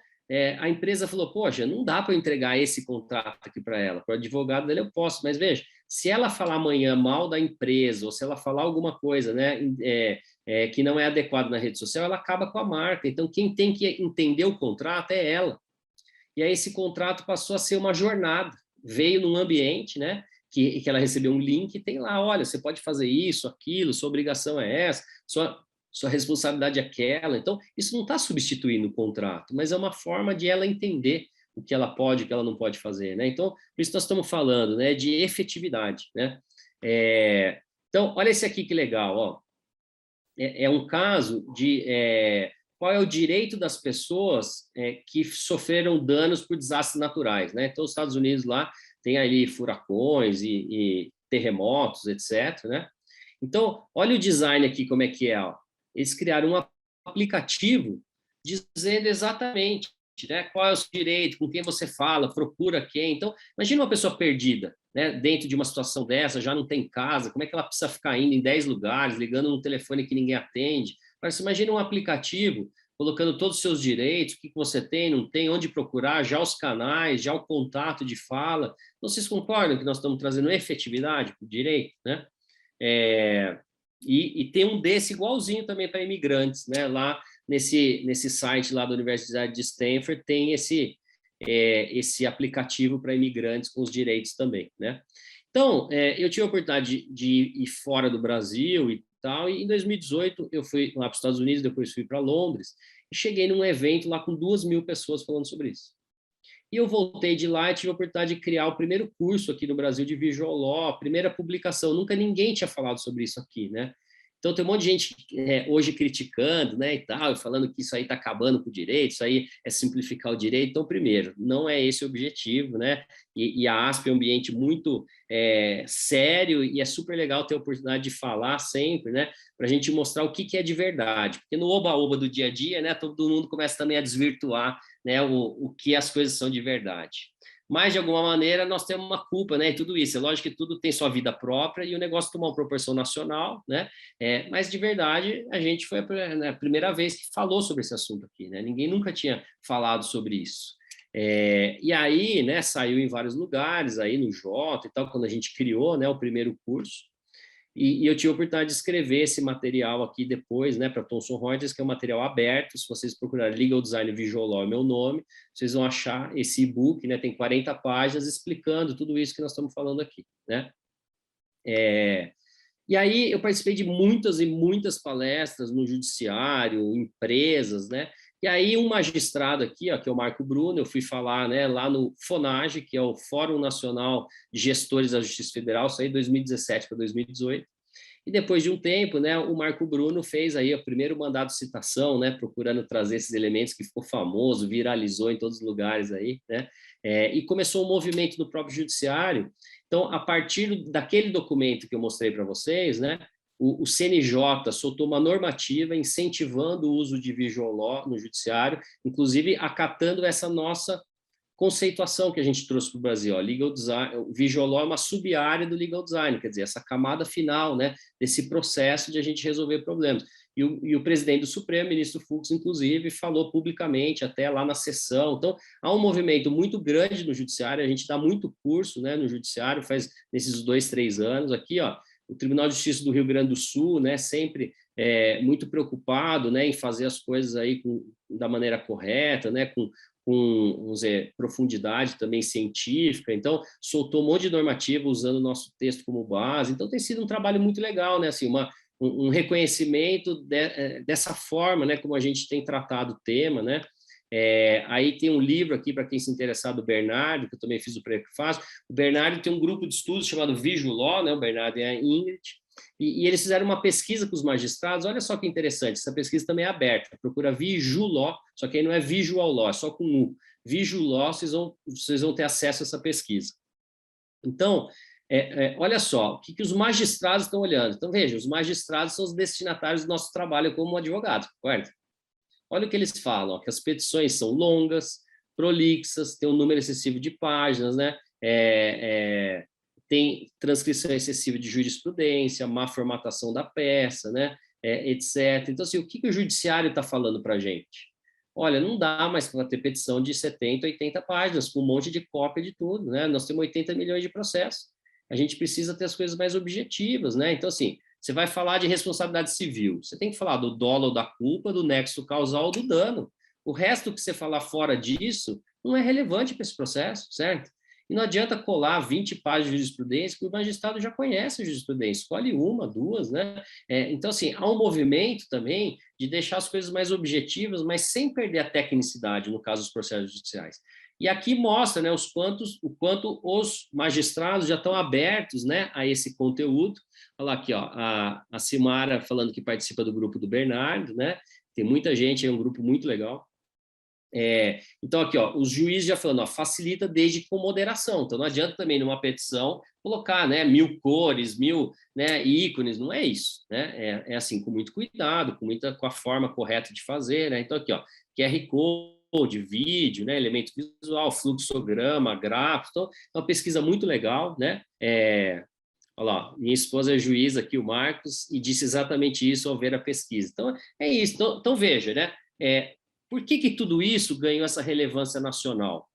a empresa falou, poxa, não dá para eu entregar esse contrato aqui para ela. Para o advogado dele eu posso, mas veja, se ela falar amanhã mal da empresa, ou se ela falar alguma coisa, né, que não é adequado na rede social, ela acaba com a marca. Então, quem tem que entender o contrato é ela. E aí esse contrato passou a ser uma jornada. Veio num ambiente, né, que ela recebeu um link, e tem lá, olha, você pode fazer isso, aquilo, sua obrigação é essa, sua responsabilidade é aquela. Então, isso não está substituindo o contrato, mas é uma forma de ela entender o que ela pode e o que ela não pode fazer, né? Então, por isso nós estamos falando, né, de efetividade, né? Então, olha esse aqui que legal, ó. É um caso de qual é o direito das pessoas que sofreram danos por desastres naturais, né? Então, os Estados Unidos lá tem ali furacões e terremotos, etc., né? Então, olha o design aqui, como é que é, ó. Eles criaram um aplicativo dizendo exatamente, né, qual é o seu direito, com quem você fala, procura quem. Então, imagina uma pessoa perdida, né, dentro de uma situação dessa, já não tem casa, como é que ela precisa ficar indo em 10 lugares, ligando no telefone que ninguém atende? Mas imagina um aplicativo colocando todos os seus direitos, o que você tem, não tem, onde procurar, já os canais, já o contato de fala. Então, vocês concordam que nós estamos trazendo efetividade para o direito, né? E tem um desse igualzinho também para imigrantes, né? Lá nesse site lá da Universidade de Stanford tem esse aplicativo para imigrantes com os direitos também, né? Então, eu tive a oportunidade de ir fora do Brasil e tal, e em 2018 eu fui lá para os Estados Unidos, depois fui para Londres, e cheguei num evento lá com 2.000 pessoas falando sobre isso. E eu voltei de lá e tive a oportunidade de criar o primeiro curso aqui no Brasil de Visual Law, a primeira publicação. Nunca ninguém tinha falado sobre isso aqui, né? Então, tem um monte de gente hoje criticando, né, e tal, falando que isso aí está acabando com o direito, isso aí é simplificar o direito. Então, primeiro, não é esse o objetivo, né? E a ASP é um ambiente muito sério e é super legal ter a oportunidade de falar sempre, né? Para a gente mostrar o que é de verdade. Porque no oba-oba do dia a dia, né, todo mundo começa também a desvirtuar, né, o que as coisas são de verdade. Mas, de alguma maneira, nós temos uma culpa, né? E tudo isso. É lógico que tudo tem sua vida própria e o negócio toma uma proporção nacional, né? Mas, de verdade, a gente foi a primeira vez que falou sobre esse assunto aqui, né? Ninguém nunca tinha falado sobre isso. E aí, né, saiu em vários lugares, aí no Jota e tal, quando a gente criou, né, o primeiro curso. E eu tive a oportunidade de escrever esse material aqui depois, né, para Thomson Reuters, que é um material aberto. Se vocês procurarem Legal Design Visual Law, é meu nome, vocês vão achar esse e-book, né, tem 40 páginas explicando tudo isso que nós estamos falando aqui, né? E aí eu participei de muitas e muitas palestras no judiciário, empresas, né? E aí um magistrado aqui, ó, que é o Marco Bruno, eu fui falar, né, lá no FONAGE, que é o Fórum Nacional de Gestores da Justiça Federal, saí de 2017 para 2018. E depois de um tempo, né, o Marco Bruno fez aí o primeiro mandado de citação, né, procurando trazer esses elementos, que ficou famoso, viralizou em todos os lugares aí, né? E começou um movimento no próprio judiciário. Então, a partir daquele documento que eu mostrei para vocês, né, o CNJ soltou uma normativa incentivando o uso de Visual Law no judiciário, inclusive acatando essa nossa conceituação que a gente trouxe para o Brasil. Ó, Legal Design, o Visual Law é uma sub-área do Legal Design, quer dizer, essa camada final, né, desse processo de a gente resolver problemas. E o presidente do Supremo, ministro Fux, inclusive, falou publicamente, até lá na sessão. Então, há um movimento muito grande no judiciário, a gente dá muito curso, né, no judiciário, faz nesses 2, 3 anos. Aqui, ó, o Tribunal de Justiça do Rio Grande do Sul, né, sempre muito preocupado, né, em fazer as coisas aí da maneira correta, né, com vamos dizer, profundidade também científica. Então, soltou um monte de normativa usando o nosso texto como base. Então, tem sido um trabalho muito legal, né, assim, um reconhecimento dessa forma, né, como a gente tem tratado o tema, né. Aí tem um livro aqui para quem se interessar do Bernardo, que eu também fiz o prefácio. O Bernardo tem um grupo de estudos chamado Visual Law, né, o Bernardo e a Ingrid, e eles fizeram uma pesquisa com os magistrados. Olha só que interessante, essa pesquisa também é aberta, procura Visual Law, só que aí não é Visual Law, é só com U. Visual Law, vocês vão ter acesso a essa pesquisa. Então, olha só, o que os magistrados estão olhando. Então, veja, os magistrados são os destinatários do nosso trabalho como advogados, correto? olha o que eles falam, ó, que as petições são longas, prolixas, tem um número excessivo de páginas, né? Tem transcrição excessiva de jurisprudência, má formatação da peça, né? Etc. Então, assim, o que o judiciário está falando para a gente? Olha, não dá mais para ter petição de 70, 80 páginas, com um monte de cópia de tudo, né? Nós temos 80 milhões de processos. A gente precisa ter as coisas mais objetivas, né? Então, assim, você vai falar de responsabilidade civil, você tem que falar do dolo ou da culpa, do nexo causal ou do dano. O resto que você falar fora disso não é relevante para esse processo, certo? E não adianta colar 20 páginas de jurisprudência, que o magistrado já conhece a jurisprudência, escolhe uma, duas, né? Então, assim, há um movimento também de deixar as coisas mais objetivas, mas sem perder a tecnicidade, no caso dos processos judiciais. E aqui mostra, né, o quanto os magistrados já estão abertos, né, a esse conteúdo. Olha lá aqui, ó, a Simara falando que participa do grupo do Bernardo, né? Tem muita gente, é um grupo muito legal. Então, aqui, ó, os juízes já falando, ó, facilita desde com moderação. Então, não adianta também numa petição colocar, né, 1000 cores, 1000, né, ícones, não é isso, né? Assim, com muito cuidado, com a forma correta de fazer, né? Então, aqui, ó, QR Code, vídeo, né, elemento visual, fluxograma, gráfico. Então, é uma pesquisa muito legal, né? Olha lá, minha esposa é juíza aqui, o Marcos, e disse exatamente isso ao ver a pesquisa. Então, é isso. Então veja, né? Por que tudo isso ganhou essa relevância nacional?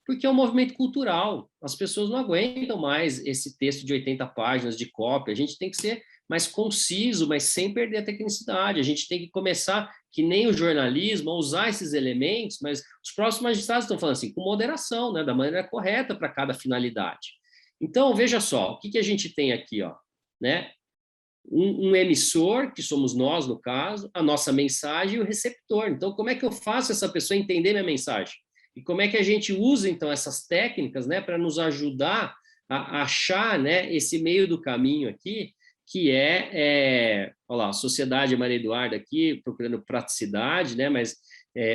Porque é um movimento cultural. As pessoas não aguentam mais esse texto de 80 páginas de cópia. A gente tem que ser mais conciso, mas sem perder a tecnicidade. A gente tem que começar, que nem o jornalismo, a usar esses elementos, mas os próximos magistrados estão falando assim, com moderação, né, da maneira correta para cada finalidade. Então, veja só, o que a gente tem aqui, ó, né? Um emissor, que somos nós, no caso, a nossa mensagem e o receptor. Então, como é que eu faço essa pessoa entender minha mensagem? E como é que a gente usa, então, essas técnicas, né, para nos ajudar a achar, né, esse meio do caminho aqui, que olha lá, a Sociedade Maria Eduarda aqui, procurando praticidade, né, mas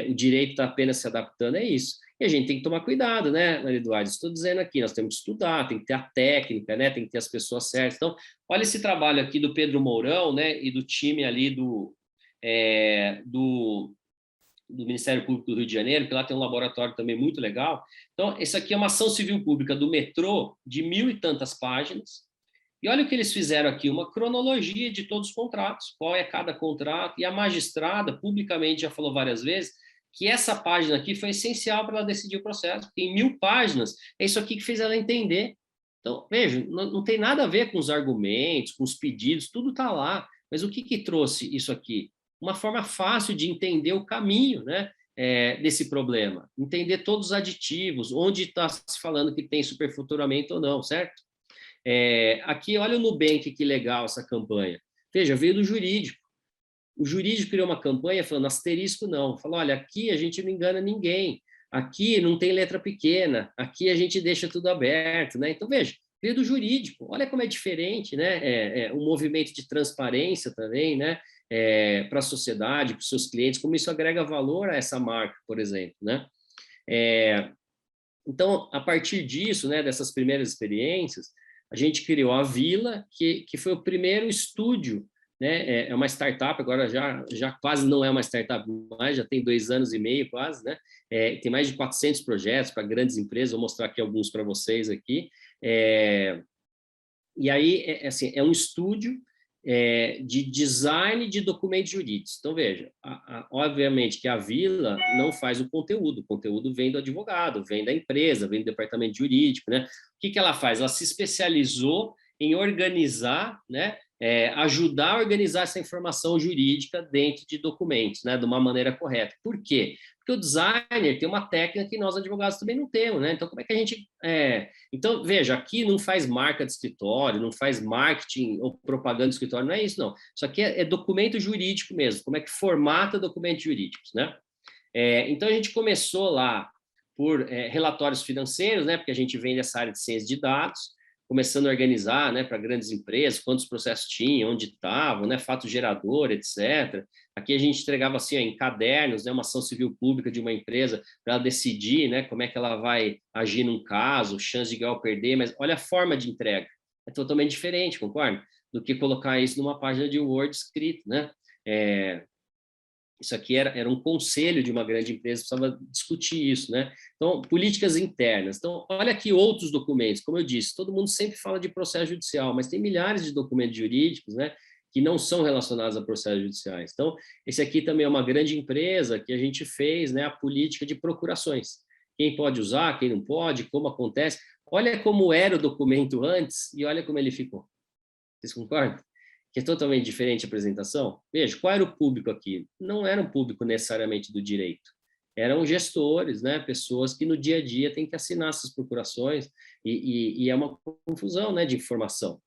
o direito está apenas se adaptando, é isso. E a gente tem que tomar cuidado, né, Maria Eduarda? Estou dizendo aqui, nós temos que estudar, tem que ter a técnica, né, tem que ter as pessoas certas. Então, olha esse trabalho aqui do Pedro Mourão, né, e do time ali do Ministério Público do Rio de Janeiro, que lá tem um laboratório também muito legal. Então, essa aqui é uma ação civil pública do metrô, de 1000 e tantas páginas. E olha o que eles fizeram aqui, uma cronologia de todos os contratos, qual é cada contrato, e a magistrada publicamente já falou várias vezes que essa página aqui foi essencial para ela decidir o processo, porque em 1000 páginas é isso aqui que fez ela entender. Então, veja, não tem nada a ver com os argumentos, com os pedidos, tudo está lá. Mas o que trouxe isso aqui? Uma forma fácil de entender o caminho, né, desse problema. Entender todos os aditivos, onde está se falando que tem superfaturamento ou não, certo? Aqui, olha o Nubank, que legal essa campanha. Veja, veio do jurídico. O jurídico criou uma campanha falando asterisco não. Falou, olha, aqui a gente não engana ninguém. Aqui não tem letra pequena. Aqui a gente deixa tudo aberto, né? Então, veja, veio do jurídico. Olha como é diferente, né? Um movimento de transparência também, né? Para a sociedade, para os seus clientes, como isso agrega valor a essa marca, por exemplo, né? Então, a partir disso, né, dessas primeiras experiências, a gente criou a Vila, que foi o primeiro estúdio, né? É uma startup, agora já quase não é uma startup mais, já tem 2 anos e meio quase, né? Tem mais de 400 projetos para grandes empresas, vou mostrar aqui alguns para vocês aqui. E aí, assim, é um estúdio de design de documentos jurídicos. Então, veja, obviamente que a Vila não faz o conteúdo vem do advogado, vem da empresa, vem do departamento jurídico, né? O que ela faz? Ela se especializou em organizar, né? Ajudar a organizar essa informação jurídica dentro de documentos, né? De uma maneira correta. Por quê? Porque o designer tem uma técnica que nós advogados também não temos, né? Então, como é que a gente... Então, veja, aqui não faz marca de escritório, não faz marketing ou propaganda de escritório, não é isso, não. Isso aqui é documento jurídico mesmo, como é que formata documentos jurídicos, né? Então, a gente começou lá por relatórios financeiros, né? Porque a gente vem dessa área de ciência de dados, começando a organizar, né, para grandes empresas, quantos processos tinham, onde estavam, né, fato gerador, etc. Aqui a gente entregava assim, ó, em cadernos, né, uma ação civil pública de uma empresa para ela decidir, né, como é que ela vai agir num caso, chance de ganhar ou perder, mas olha a forma de entrega. É totalmente diferente, concorda? Do que colocar isso numa página de Word escrito, né? Isso aqui era um conselho de uma grande empresa, precisava discutir isso, né? Então, políticas internas. Então, olha aqui outros documentos. Como eu disse, todo mundo sempre fala de processo judicial, mas tem milhares de documentos jurídicos, né, que não são relacionados a processos judiciais. Então, esse aqui também é uma grande empresa que a gente fez, né, a política de procurações. Quem pode usar, quem não pode, como acontece. Olha como era o documento antes e olha como ele ficou. Vocês concordam? Que é totalmente diferente a apresentação. Veja, qual era o público aqui? Não era um público necessariamente do direito. Eram gestores, né? Pessoas que no dia a dia têm que assinar essas procurações e é uma confusão, né, de informação.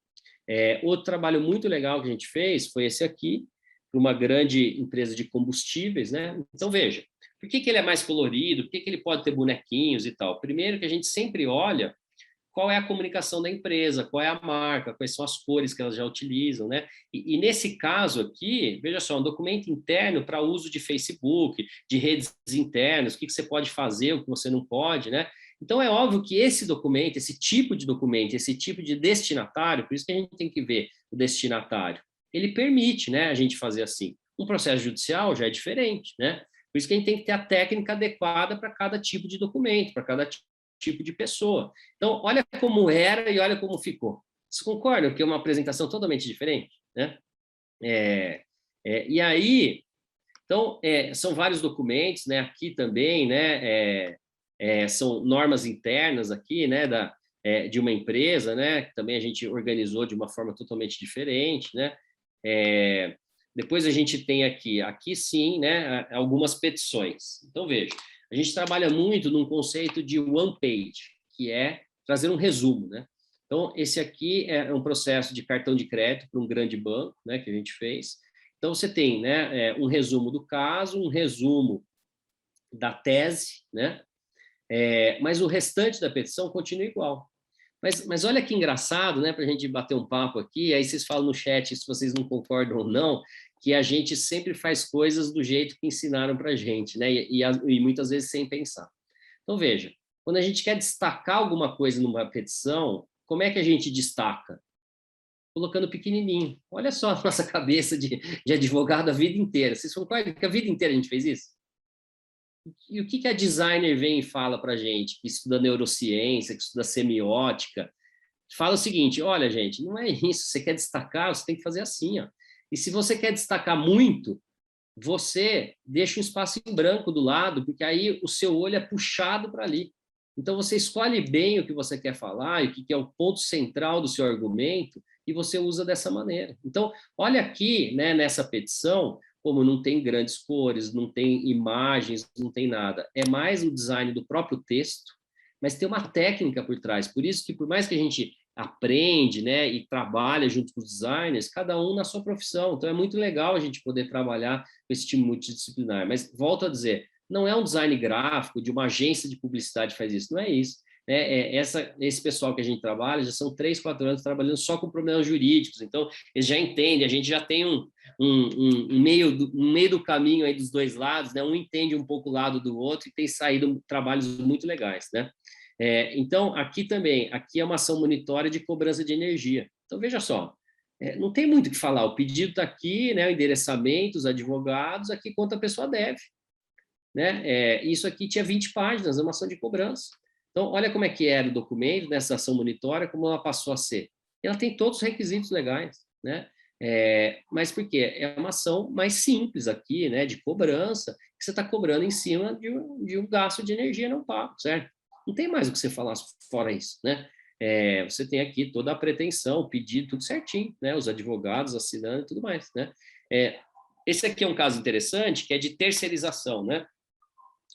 Outro trabalho muito legal que a gente fez foi esse aqui, para uma grande empresa de combustíveis, né? Então, veja, por que ele é mais colorido? Por que ele pode ter bonequinhos e tal? Primeiro que a gente sempre olha qual é a comunicação da empresa, qual é a marca, quais são as cores que elas já utilizam, né? E nesse caso aqui, veja só, um documento interno para uso de Facebook, de redes internas, o que você pode fazer, o que você não pode, né? Então, é óbvio que esse documento, esse tipo de documento, esse tipo de destinatário, por isso que a gente tem que ver o destinatário, ele permite, né, a gente fazer assim. Um processo judicial já é diferente, né? Por isso que a gente tem que ter a técnica adequada para cada tipo de documento, para cada tipo de pessoa. Então, olha como era e olha como ficou. Vocês concordam que é uma apresentação totalmente diferente, né? E aí, então, são vários documentos, né? Aqui também, né? São normas internas aqui, né? De uma empresa, né? Que também a gente organizou de uma forma totalmente diferente, né? Depois a gente tem aqui sim, né? Algumas petições. Então, veja, a gente trabalha muito num conceito de one page, que é trazer um resumo, né? Então, esse aqui é um processo de cartão de crédito para um grande banco, né, que a gente fez. Então, você tem, né, um resumo do caso, um resumo da tese, né? Mas o restante da petição continua igual. Mas olha que engraçado, né, para a gente bater um papo aqui, aí vocês falam no chat se vocês não concordam ou não, que a gente sempre faz coisas do jeito que ensinaram para a gente, né, e muitas vezes sem pensar. Então, veja, quando a gente quer destacar alguma coisa numa petição, como é que a gente destaca? Colocando pequenininho. Olha só a nossa cabeça de advogado a vida inteira. Vocês concordam que a vida inteira a gente fez isso? E o que a designer vem e fala para a gente, que estuda neurociência, que estuda semiótica, fala o seguinte, olha, gente, não é isso, você quer destacar, você tem que fazer assim, ó. E se você quer destacar muito, você deixa um espaço em branco do lado, porque aí o seu olho é puxado para ali. Então, você escolhe bem o que você quer falar, e o que é o ponto central do seu argumento, e você usa dessa maneira. Então, olha aqui, né, nessa petição, como não tem grandes cores, não tem imagens, não tem nada. É mais o design do próprio texto, mas tem uma técnica por trás. Por isso que, por mais que a gente aprende, né, e trabalha junto com os designers, cada um na sua profissão. Então, é muito legal a gente poder trabalhar com esse time multidisciplinar. Mas, volto a dizer, não é um design gráfico de uma agência de publicidade que faz isso, não é isso. Esse pessoal que a gente trabalha já são 3, 4 anos trabalhando só com problemas jurídicos, então eles já entendem, a gente já tem um meio do caminho aí dos dois lados, né? Um entende um pouco o lado do outro e tem saído trabalhos muito legais, né? Então, aqui também, aqui é uma ação monitória de cobrança de energia. Então, veja só, não tem muito o que falar, o pedido está aqui, né? O endereçamento, os advogados, aqui quanto a pessoa deve. Né? Isso aqui tinha 20 páginas, é uma ação de cobrança. Então, olha como é que era o documento nessa ação monitória, como ela passou a ser. Ela tem todos os requisitos legais, né? Mas por quê? É uma ação mais simples aqui, né? De cobrança, que você está cobrando em cima de um gasto de energia não pago, certo? Não tem mais o que você falar fora isso, né? Você tem aqui toda a pretensão, o pedido, tudo certinho, né? Os advogados assinando e tudo mais, né? Esse aqui é um caso interessante, que é de terceirização, né?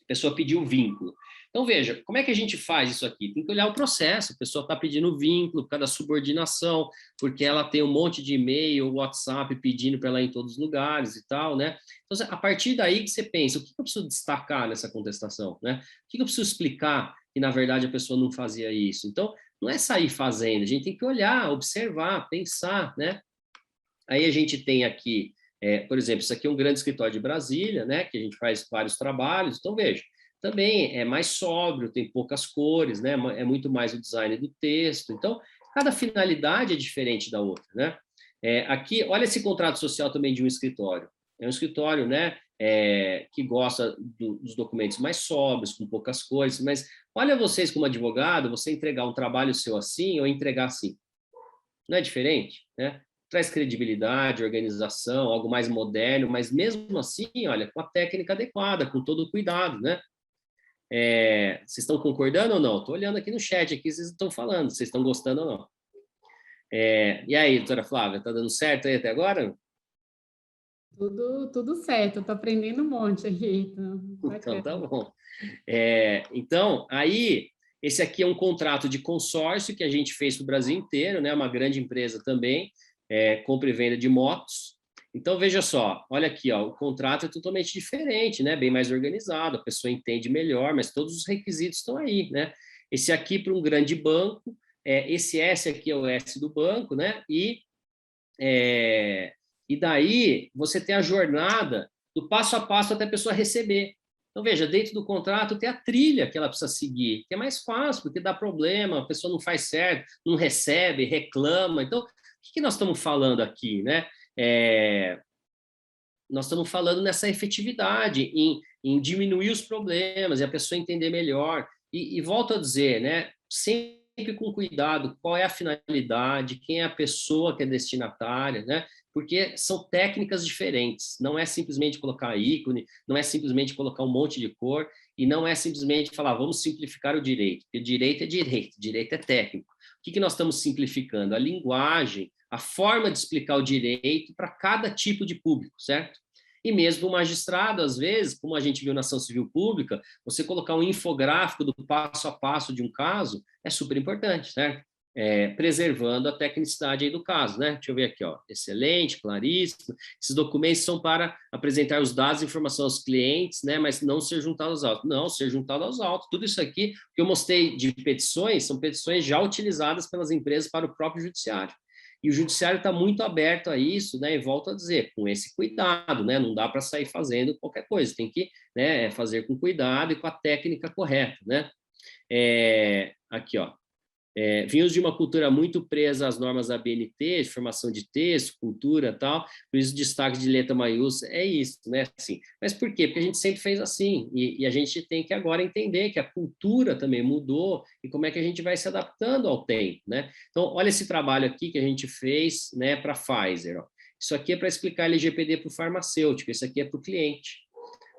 A pessoa pediu o vínculo. Então, veja, como é que a gente faz isso aqui? Tem que olhar o processo, a pessoa está pedindo o vínculo por causa da subordinação, porque ela tem um monte de e-mail, WhatsApp pedindo para ela ir em todos os lugares e tal, né? Então, a partir daí que você pensa, o que eu preciso destacar nessa contestação, né? O que eu preciso explicar que, na verdade, a pessoa não fazia isso? Então, não é sair fazendo, a gente tem que olhar, observar, pensar, né? Aí a gente tem aqui, por exemplo, isso aqui é um grande escritório de Brasília, né? Que a gente faz vários trabalhos, então, veja, também é mais sóbrio, tem poucas cores, né? É muito mais o design do texto. Então, cada finalidade é diferente da outra, né? Aqui, olha esse contrato social também de um escritório. É um escritório, né? que gosta dos documentos mais sóbrios, com poucas cores, mas olha vocês como advogado, você entregar um trabalho seu assim ou entregar assim. Não é diferente, né? Traz credibilidade, organização, algo mais moderno, mas mesmo assim, olha, com a técnica adequada, com todo o cuidado, né? Vocês estão concordando ou não? Estou olhando aqui no chat, aqui vocês estão falando, vocês estão gostando ou não? E aí, doutora Flávia, está dando certo aí até agora? Tudo certo, estou aprendendo um monte aqui. Então, tá bom. Então, aí, esse aqui é um contrato de consórcio que a gente fez para o Brasil inteiro, né? Uma grande empresa também, compra e venda de motos. Então, veja só, olha aqui, ó, o contrato é totalmente diferente, né? Bem mais organizado, a pessoa entende melhor, mas todos os requisitos estão aí, né? Esse aqui para um grande banco, esse S aqui é o S do banco, né? E daí você tem a jornada do passo a passo até a pessoa receber. Então, veja, dentro do contrato tem a trilha que ela precisa seguir, que é mais fácil, porque dá problema, a pessoa não faz certo, não recebe, reclama. Então, o que nós estamos falando aqui, né? Nós estamos falando nessa efetividade, em diminuir os problemas e a pessoa entender melhor. E volto a dizer, né? Sempre com cuidado, qual é a finalidade, quem é a pessoa que é destinatária, né? Porque são técnicas diferentes, não é simplesmente colocar ícone, não é simplesmente colocar um monte de cor, e não é simplesmente falar, vamos simplificar o direito, porque direito é técnico. O que nós estamos simplificando? A linguagem, a forma de explicar o direito para cada tipo de público, certo? E mesmo o magistrado, às vezes, como a gente viu na ação civil pública, você colocar um infográfico do passo a passo de um caso é super importante, certo? Preservando a tecnicidade aí do caso, né? Deixa eu ver aqui, ó. Excelente, claríssimo. Esses documentos são para apresentar os dados e informação aos clientes, né? Mas não ser juntado aos autos. Não, ser juntado aos autos. Tudo isso aqui que eu mostrei de petições são petições já utilizadas pelas empresas para o próprio judiciário. E o judiciário está muito aberto a isso, né? E volto a dizer, com esse cuidado, né? Não dá para sair fazendo qualquer coisa, tem que, né, fazer com cuidado e com a técnica correta, né? Aqui, ó. Vimos de uma cultura muito presa às normas da BNT, de formação de texto, cultura e tal, por isso o destaque de letra maiúscula é isso, né? Assim, mas por quê? Porque a gente sempre fez assim, e a gente tem que agora entender que a cultura também mudou e como é que a gente vai se adaptando ao tempo, né? Então, olha esse trabalho aqui que a gente fez, né, para a Pfizer, ó. Isso aqui é para explicar LGPD para o farmacêutico, isso aqui é para o cliente.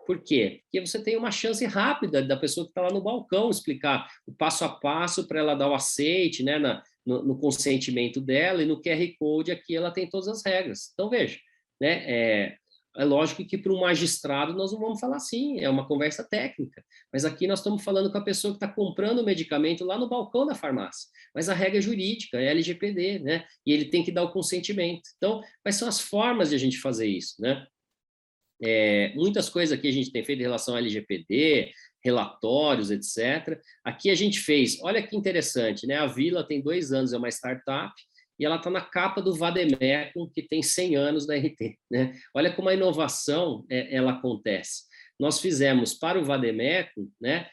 Por quê? Porque você tem uma chance rápida da pessoa que está lá no balcão explicar o passo a passo para ela dar o aceite, né, no consentimento dela, e no QR Code aqui ela tem todas as regras. Então, veja, né, é lógico que para um magistrado nós não vamos falar assim, é uma conversa técnica, mas aqui nós estamos falando com a pessoa que está comprando o medicamento lá no balcão da farmácia, mas a regra é jurídica, é LGPD, né, e ele tem que dar o consentimento. Então, quais são as formas de a gente fazer isso, né? Muitas coisas aqui a gente tem feito em relação ao LGPD, relatórios, etc. Aqui a gente fez, olha que interessante, né? A Vila tem 2 anos, é uma startup, e ela está na capa do Vademecum, que tem 100 anos da RT, né? Olha como a inovação ela acontece. Nós fizemos para o Vademecum, né,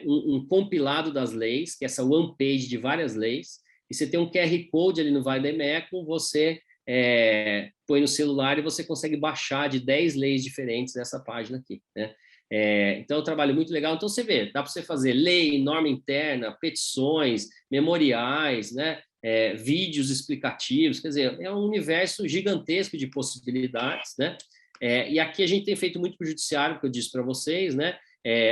um compilado das leis, que é essa one page de várias leis, e você tem um QR Code ali no Vademecum, você põe no celular e você consegue baixar de 10 leis diferentes nessa página aqui, né? Então, é um trabalho muito legal. Então, você vê, dá para você fazer lei, norma interna, petições, memoriais, né? Vídeos explicativos, quer dizer, é um universo gigantesco de possibilidades, né? E aqui a gente tem feito muito para o judiciário, que eu disse para vocês, né?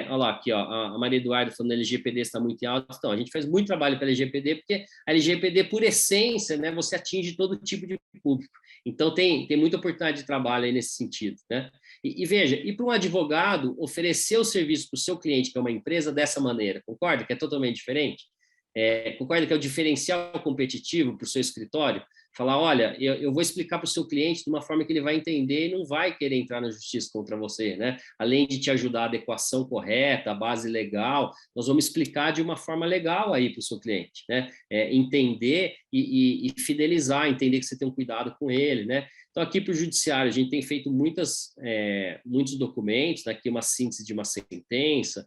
Olha lá, aqui, ó, a Maria Eduarda falando que a LGPD está muito alta. Então, a gente faz muito trabalho para a LGPD, porque a LGPD, por essência, né, você atinge todo tipo de público. Então, tem muita oportunidade de trabalho aí nesse sentido, né? E veja, e para um advogado oferecer o serviço para o seu cliente, que é uma empresa, dessa maneira, concorda que é totalmente diferente? Concorda que é o diferencial competitivo para o seu escritório? Falar, olha, eu vou explicar para o seu cliente de uma forma que ele vai entender e não vai querer entrar na justiça contra você, né? Além de te ajudar a adequação correta, a base legal, nós vamos explicar de uma forma legal aí para o seu cliente, né? Entender e fidelizar, entender que você tem um cuidado com ele, né? Então, aqui para o judiciário, a gente tem feito muitos documentos, né? Aqui uma síntese de uma sentença,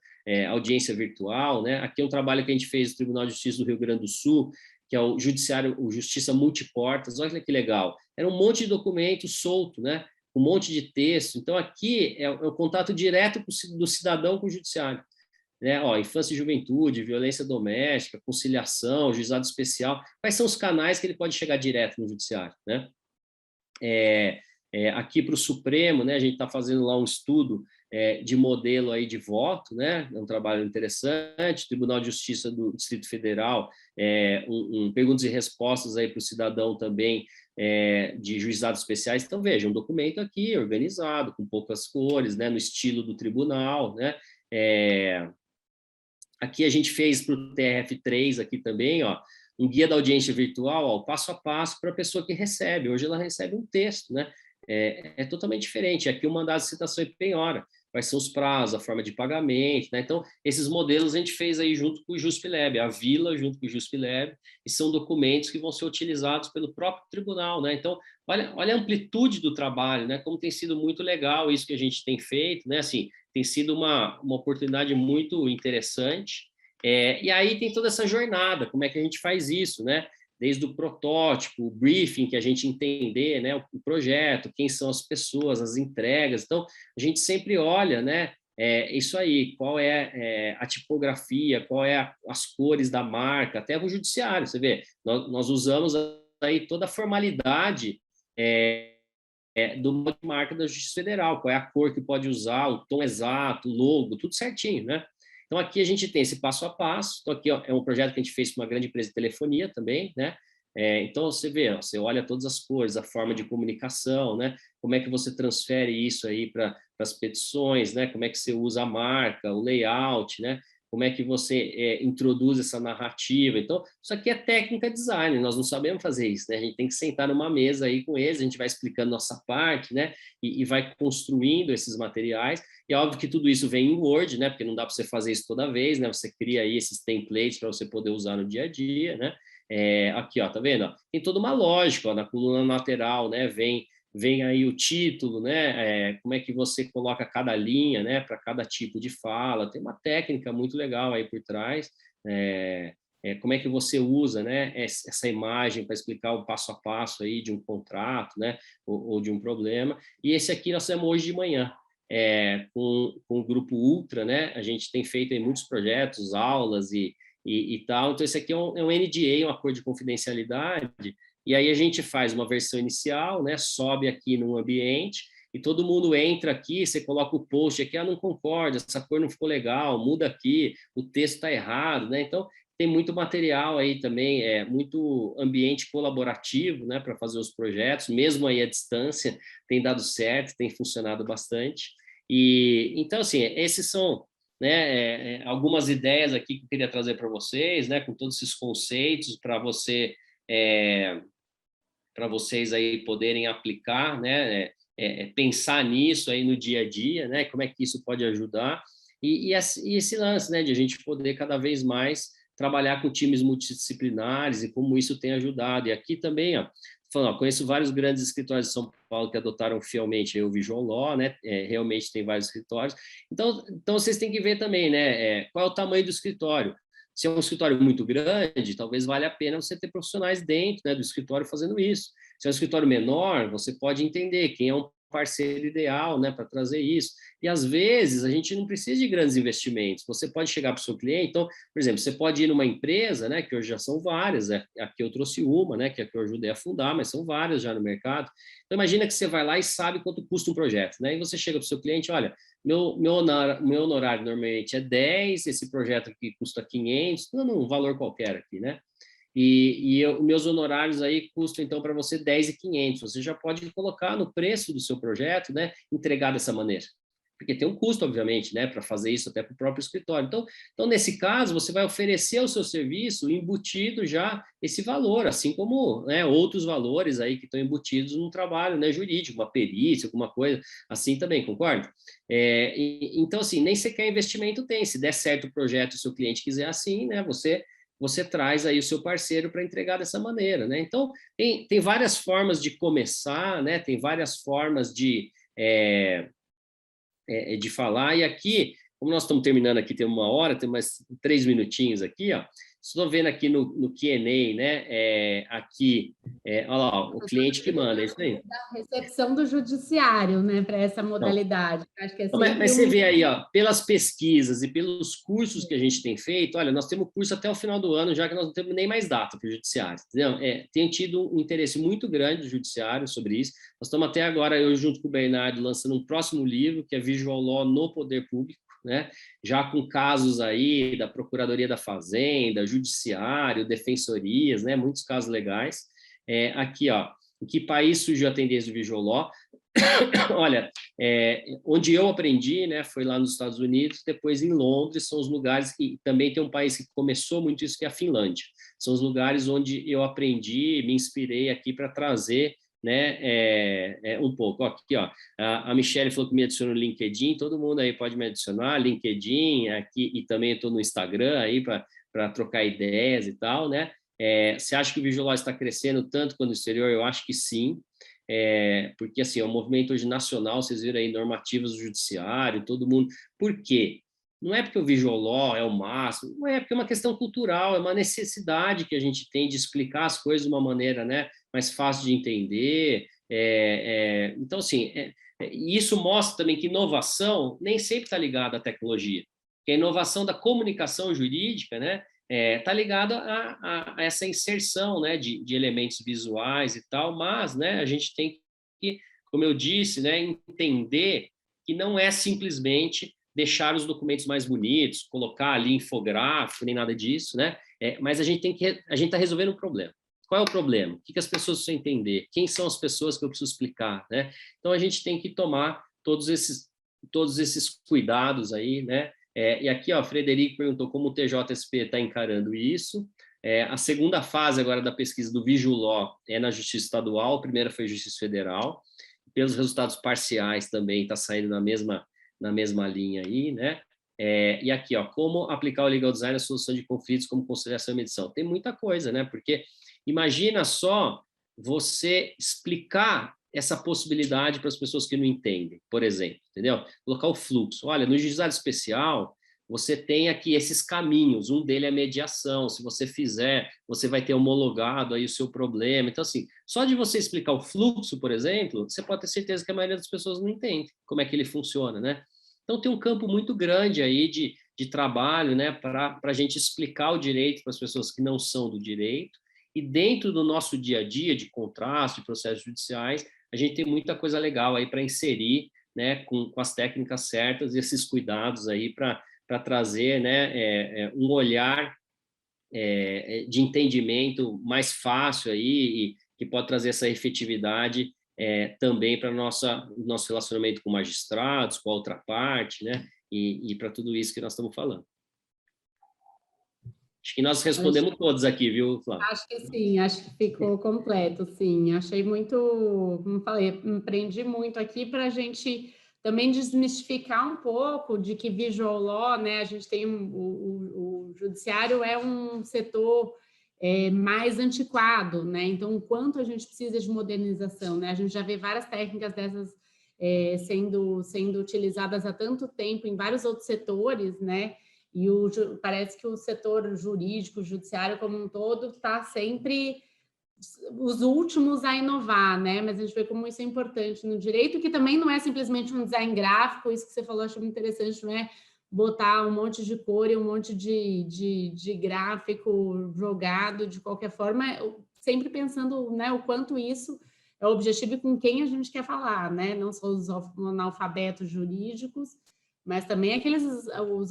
audiência virtual, né? Aqui é um trabalho que a gente fez no Tribunal de Justiça do Rio Grande do Sul, que é o Judiciário, o Justiça Multiportas. Olha que legal. Era um monte de documento solto, né? um monte de texto. Então, aqui é o contato direto do cidadão com o judiciário. Né? Ó, infância e juventude, violência doméstica, conciliação, juizado especial. Quais são os canais que ele pode chegar direto no judiciário? Né? Aqui para o Supremo, né, a gente está fazendo lá um estudo de modelo aí de voto, né, é um trabalho interessante. Tribunal de Justiça do Distrito Federal, perguntas e respostas aí para o cidadão também, de juizados especiais. Então, veja, um documento aqui organizado, com poucas cores, né, no estilo do tribunal, né. Aqui a gente fez para o TRF3 aqui também, ó, um guia da audiência virtual, ó, passo a passo para a pessoa que recebe. Hoje ela recebe um texto, né? É totalmente diferente. Aqui o mandado de citação e penhora, quais são os prazos, a forma de pagamento, né? Então, esses modelos a gente fez aí junto com o JustiLab, a Vila junto com o JustiLab, e são documentos que vão ser utilizados pelo próprio tribunal, né? Então, olha a amplitude do trabalho, né? Como tem sido muito legal isso que a gente tem feito, né? Assim, tem sido uma oportunidade muito interessante. E aí tem toda essa jornada, como é que a gente faz isso, né? Desde o protótipo, o briefing, que a gente entender, né, o projeto, quem são as pessoas, as entregas. Então, a gente sempre olha, né, isso aí, qual é, a tipografia, qual é as cores da marca, até o judiciário, você vê, nós usamos aí toda a formalidade do modo de marca da Justiça Federal, qual é a cor que pode usar, o tom exato, o logo, tudo certinho, né? Então, aqui a gente tem esse passo a passo. Então, aqui ó, é um projeto que a gente fez com uma grande empresa de telefonia também, né? Então, você vê, ó, você olha todas as cores, a forma de comunicação, né? Como é que você transfere isso aí para as petições, né? Como é que você usa a marca, o layout, né? Como é que você introduz essa narrativa. Então, isso aqui é técnica design, nós não sabemos fazer isso, né? A gente tem que sentar numa mesa aí com eles, a gente vai explicando nossa parte, né? E vai construindo esses materiais. E é óbvio que tudo isso vem em Word, né? Porque não dá para você fazer isso toda vez, né? Você cria aí esses templates para você poder usar no dia a dia, né? Aqui, ó, tá vendo? Tem toda uma lógica, ó, na coluna lateral, né? Vem aí o título, né? Como é que você coloca cada linha, né? Para cada tipo de fala. Tem uma técnica muito legal aí por trás. Como é que você usa, né? Essa imagem para explicar o passo a passo aí de um contrato, né? Ou de um problema. E esse aqui nós temos hoje de manhã. Com o Grupo Ultra, né? A gente tem feito aí muitos projetos, aulas e tal. Então, esse aqui é um NDA, um acordo de confidencialidade, e aí a gente faz uma versão inicial, né? Sobe aqui num ambiente, e todo mundo entra aqui, você coloca o post aqui, não concorda, essa cor não ficou legal, muda aqui, o texto está errado, né? Então, tem muito material aí também, muito ambiente colaborativo, né, para fazer os projetos, mesmo aí à distância, tem dado certo, tem funcionado bastante. E então, assim, esses são, né, algumas ideias aqui que eu queria trazer para vocês, né, com todos esses conceitos para vocês aí poderem aplicar, né, pensar nisso aí no dia a dia, né, como é que isso pode ajudar e esse lance, né, de a gente poder cada vez mais trabalhar com times multidisciplinares e como isso tem ajudado. E aqui também, ó, falando, ó, conheço vários grandes escritórios de São Paulo que adotaram fielmente o Visual Law, né? Realmente tem vários escritórios. Então vocês têm que ver também, né? Qual é o tamanho do escritório. Se é um escritório muito grande, talvez valha a pena você ter profissionais dentro, né, do escritório fazendo isso. Se é um escritório menor, você pode entender quem é um parceiro ideal, né, para trazer isso. E às vezes a gente não precisa de grandes investimentos. Você pode chegar para o seu cliente, então, por exemplo, você pode ir numa empresa, né, que hoje já são várias, aqui eu trouxe uma, né, que é a que eu ajudei a fundar, mas são várias já no mercado. Então imagina que você vai lá e sabe quanto custa um projeto, né? E você chega para o seu cliente, olha, meu honorário normalmente é 10, esse projeto aqui custa 500, um valor qualquer aqui, né? Meus honorários aí custam, então, para você 10.500. Você já pode colocar no preço do seu projeto, né? Entregar dessa maneira. Porque tem um custo, obviamente, né? Para fazer isso até para o próprio escritório. Então, nesse caso, você vai oferecer o seu serviço embutido já esse valor, assim como, né, outros valores aí que estão embutidos no trabalho, né, jurídico, uma perícia, alguma coisa assim também, concorda? Então, assim, nem sequer investimento tem. Se der certo o projeto e o seu cliente quiser assim, né? Você traz aí o seu parceiro para entregar dessa maneira, né? Então, tem várias formas de começar, né? Tem várias formas de falar, e aqui, como nós estamos terminando aqui, tem 1 hora, tem mais 3 minutinhos aqui, ó. Estou vendo aqui no Q&A, né? Aqui, olha lá, o cliente que manda, é isso aí. Da recepção do judiciário, né, para essa modalidade. Acho que é sempre mas você vê aí, ó, pelas pesquisas e pelos cursos que a gente tem feito, olha, nós temos curso até o final do ano, já que nós não temos nem mais data para o judiciário, entendeu? Tem tido um interesse muito grande do judiciário sobre isso. Nós estamos até agora, eu junto com o Bernardo, lançando um próximo livro, que é Visual Law no Poder Público, né? Já com casos aí da Procuradoria da Fazenda, Judiciário, Defensorias, né? Muitos casos legais. Aqui, ó, em que país surgiu a tendência do Visual Law? Olha, onde eu aprendi, né, foi lá nos Estados Unidos, depois em Londres, são os lugares, e também tem um país que começou muito isso, que é a Finlândia. São os lugares onde eu aprendi, me inspirei aqui para trazer, né, um pouco. Ó, aqui, ó, a Michelle falou que me adicionou no LinkedIn, todo mundo aí pode me adicionar, LinkedIn, aqui, e também estou no Instagram aí para trocar ideias e tal, né? Você acha que o Visual Law está crescendo tanto quanto no exterior? Eu acho que sim. Porque assim, é um movimento hoje nacional, vocês viram aí normativas do judiciário, todo mundo. Por quê? Não é porque o Visual Law é o máximo, não é porque é uma questão cultural, é uma necessidade que a gente tem de explicar as coisas de uma maneira, né, mais fácil de entender. Então, assim, isso mostra também que inovação nem sempre está ligada à tecnologia, que a inovação da comunicação jurídica, né, está ligado a essa inserção, né, de elementos visuais e tal, mas, né, a gente tem que, como eu disse, né, entender que não é simplesmente deixar os documentos mais bonitos, colocar ali infográfico, nem nada disso, né? Mas a gente está resolvendo um problema. Qual é o problema? O que as pessoas precisam entender? Quem são as pessoas que eu preciso explicar, né? Então a gente tem que tomar todos esses cuidados aí, né? E aqui, ó, Frederico perguntou como o TJSP está encarando isso. A segunda fase agora da pesquisa do Visual Law é na Justiça Estadual, a primeira foi Justiça Federal. Pelos resultados parciais também está saindo na mesma linha aí, né? E aqui, ó, como aplicar o legal design na solução de conflitos como conciliação e mediação. Tem muita coisa, né? Porque imagina só você explicar essa possibilidade para as pessoas que não entendem, por exemplo, entendeu? Colocar o fluxo. Olha, no juizado especial, você tem aqui esses caminhos, um deles é mediação, se você fizer, você vai ter homologado aí o seu problema. Então, assim, só de você explicar o fluxo, por exemplo, você pode ter certeza que a maioria das pessoas não entende como é que ele funciona, né? Então, tem um campo muito grande aí de trabalho, né, para a gente explicar o direito para as pessoas que não são do direito, e dentro do nosso dia a dia de contrato, de processos judiciais, a gente tem muita coisa legal aí para inserir, né, com as técnicas certas e esses cuidados aí para trazer, né, um olhar de entendimento mais fácil aí, e que pode trazer essa efetividade também para o nosso relacionamento com magistrados, com a outra parte, né, e para tudo isso que nós estamos falando. Acho que nós respondemos todos aqui, viu, Flávio? Acho que sim, acho que ficou completo, sim. Achei muito, como falei, aprendi muito aqui para a gente também desmistificar um pouco de que Visual Law, né, a gente tem o judiciário é um setor mais antiquado, né? Então, o quanto a gente precisa de modernização, né? A gente já vê várias técnicas dessas sendo utilizadas há tanto tempo em vários outros setores, né? E parece que o setor jurídico, judiciário como um todo, está sempre os últimos a inovar, né? Mas a gente vê como isso é importante no direito, que também não é simplesmente um design gráfico, isso que você falou, acho muito interessante, não é botar um monte de cor e um monte de gráfico jogado de qualquer forma, sempre pensando, né, o quanto isso é o objetivo e com quem a gente quer falar, né? Não só os analfabetos jurídicos, mas também aqueles os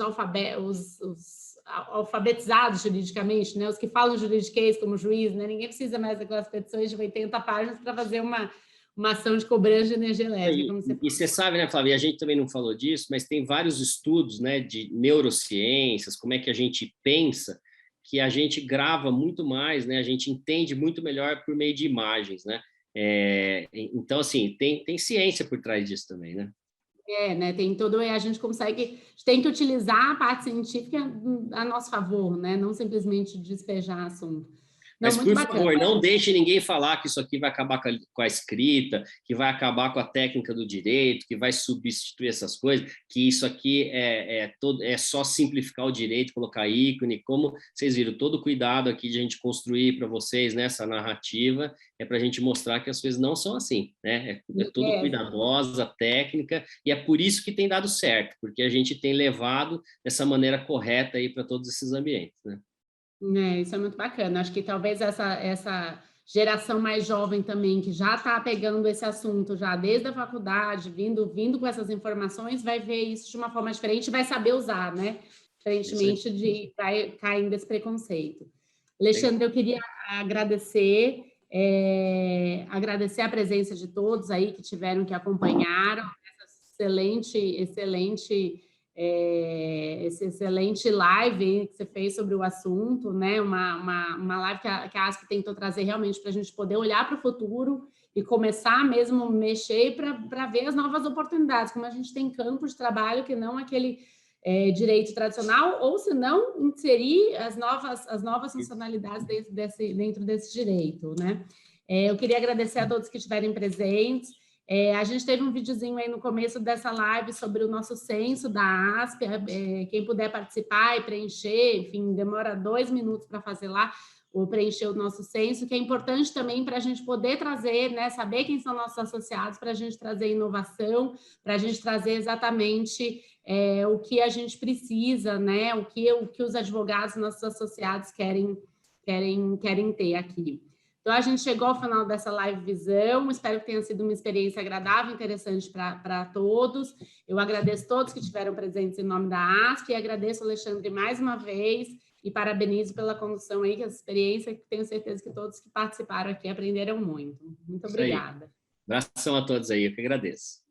alfabetizados juridicamente, né? Os que falam juridiquês como juiz, né? Ninguém precisa mais daquelas petições de 80 páginas para fazer uma ação de cobrança de energia elétrica. E você sabe, né, Flávia, a gente também não falou disso, mas tem vários estudos, né, de neurociências, como é que a gente pensa, que a gente grava muito mais, né? A gente entende muito melhor por meio de imagens, né? Então, assim, tem ciência por trás disso também, né? Né? Tem todo, a gente tem que utilizar a parte científica a nosso favor, né? Não simplesmente despejar assunto. Mas, muito por bacana. favor, não deixe ninguém falar que isso aqui vai acabar com a escrita, que vai acabar com a técnica do direito, que vai substituir essas coisas, que isso aqui é só simplificar o direito, colocar ícone, como vocês viram, todo o cuidado aqui de a gente construir para vocês nessa narrativa, é para a gente mostrar que as coisas não são assim, né? É tudo cuidadosa, técnica, e é por isso que tem dado certo, porque a gente tem levado dessa maneira correta aí para todos esses ambientes, né? Isso é muito bacana. Acho que talvez essa geração mais jovem também, que já está pegando esse assunto já desde a faculdade, vindo com essas informações, vai ver isso de uma forma diferente e vai saber usar, né? Diferentemente de vai caindo desse preconceito. Alexandre, eu queria agradecer, agradecer a presença de todos aí que tiveram, que acompanharam essa esse excelente live que você fez sobre o assunto, né? Uma live que a ASP tentou trazer realmente para a gente poder olhar para o futuro e começar mesmo a mexer para ver as novas oportunidades, como a gente tem campo de trabalho que não aquele direito tradicional, ou se não, inserir as novas funcionalidades dentro desse direito, né? Eu queria agradecer a todos que estiverem presentes. A gente teve um videozinho aí no começo dessa live sobre o nosso censo da ASP, quem puder participar e preencher, enfim, demora 2 minutos para fazer lá, ou preencher o nosso censo, que é importante também para a gente poder trazer, né, saber quem são nossos associados, para a gente trazer inovação, para a gente trazer exatamente o que a gente precisa, né, o que os advogados, nossos associados querem ter aqui. Então, a gente chegou ao final dessa live visão, espero que tenha sido uma experiência agradável, interessante para todos. Eu agradeço a todos que estiveram presentes em nome da ASP e agradeço ao Alexandre mais uma vez e parabenizo pela condução aí, que essa experiência, que tenho certeza que todos que participaram aqui aprenderam muito. Muito obrigada. Abração a todos aí, eu que agradeço.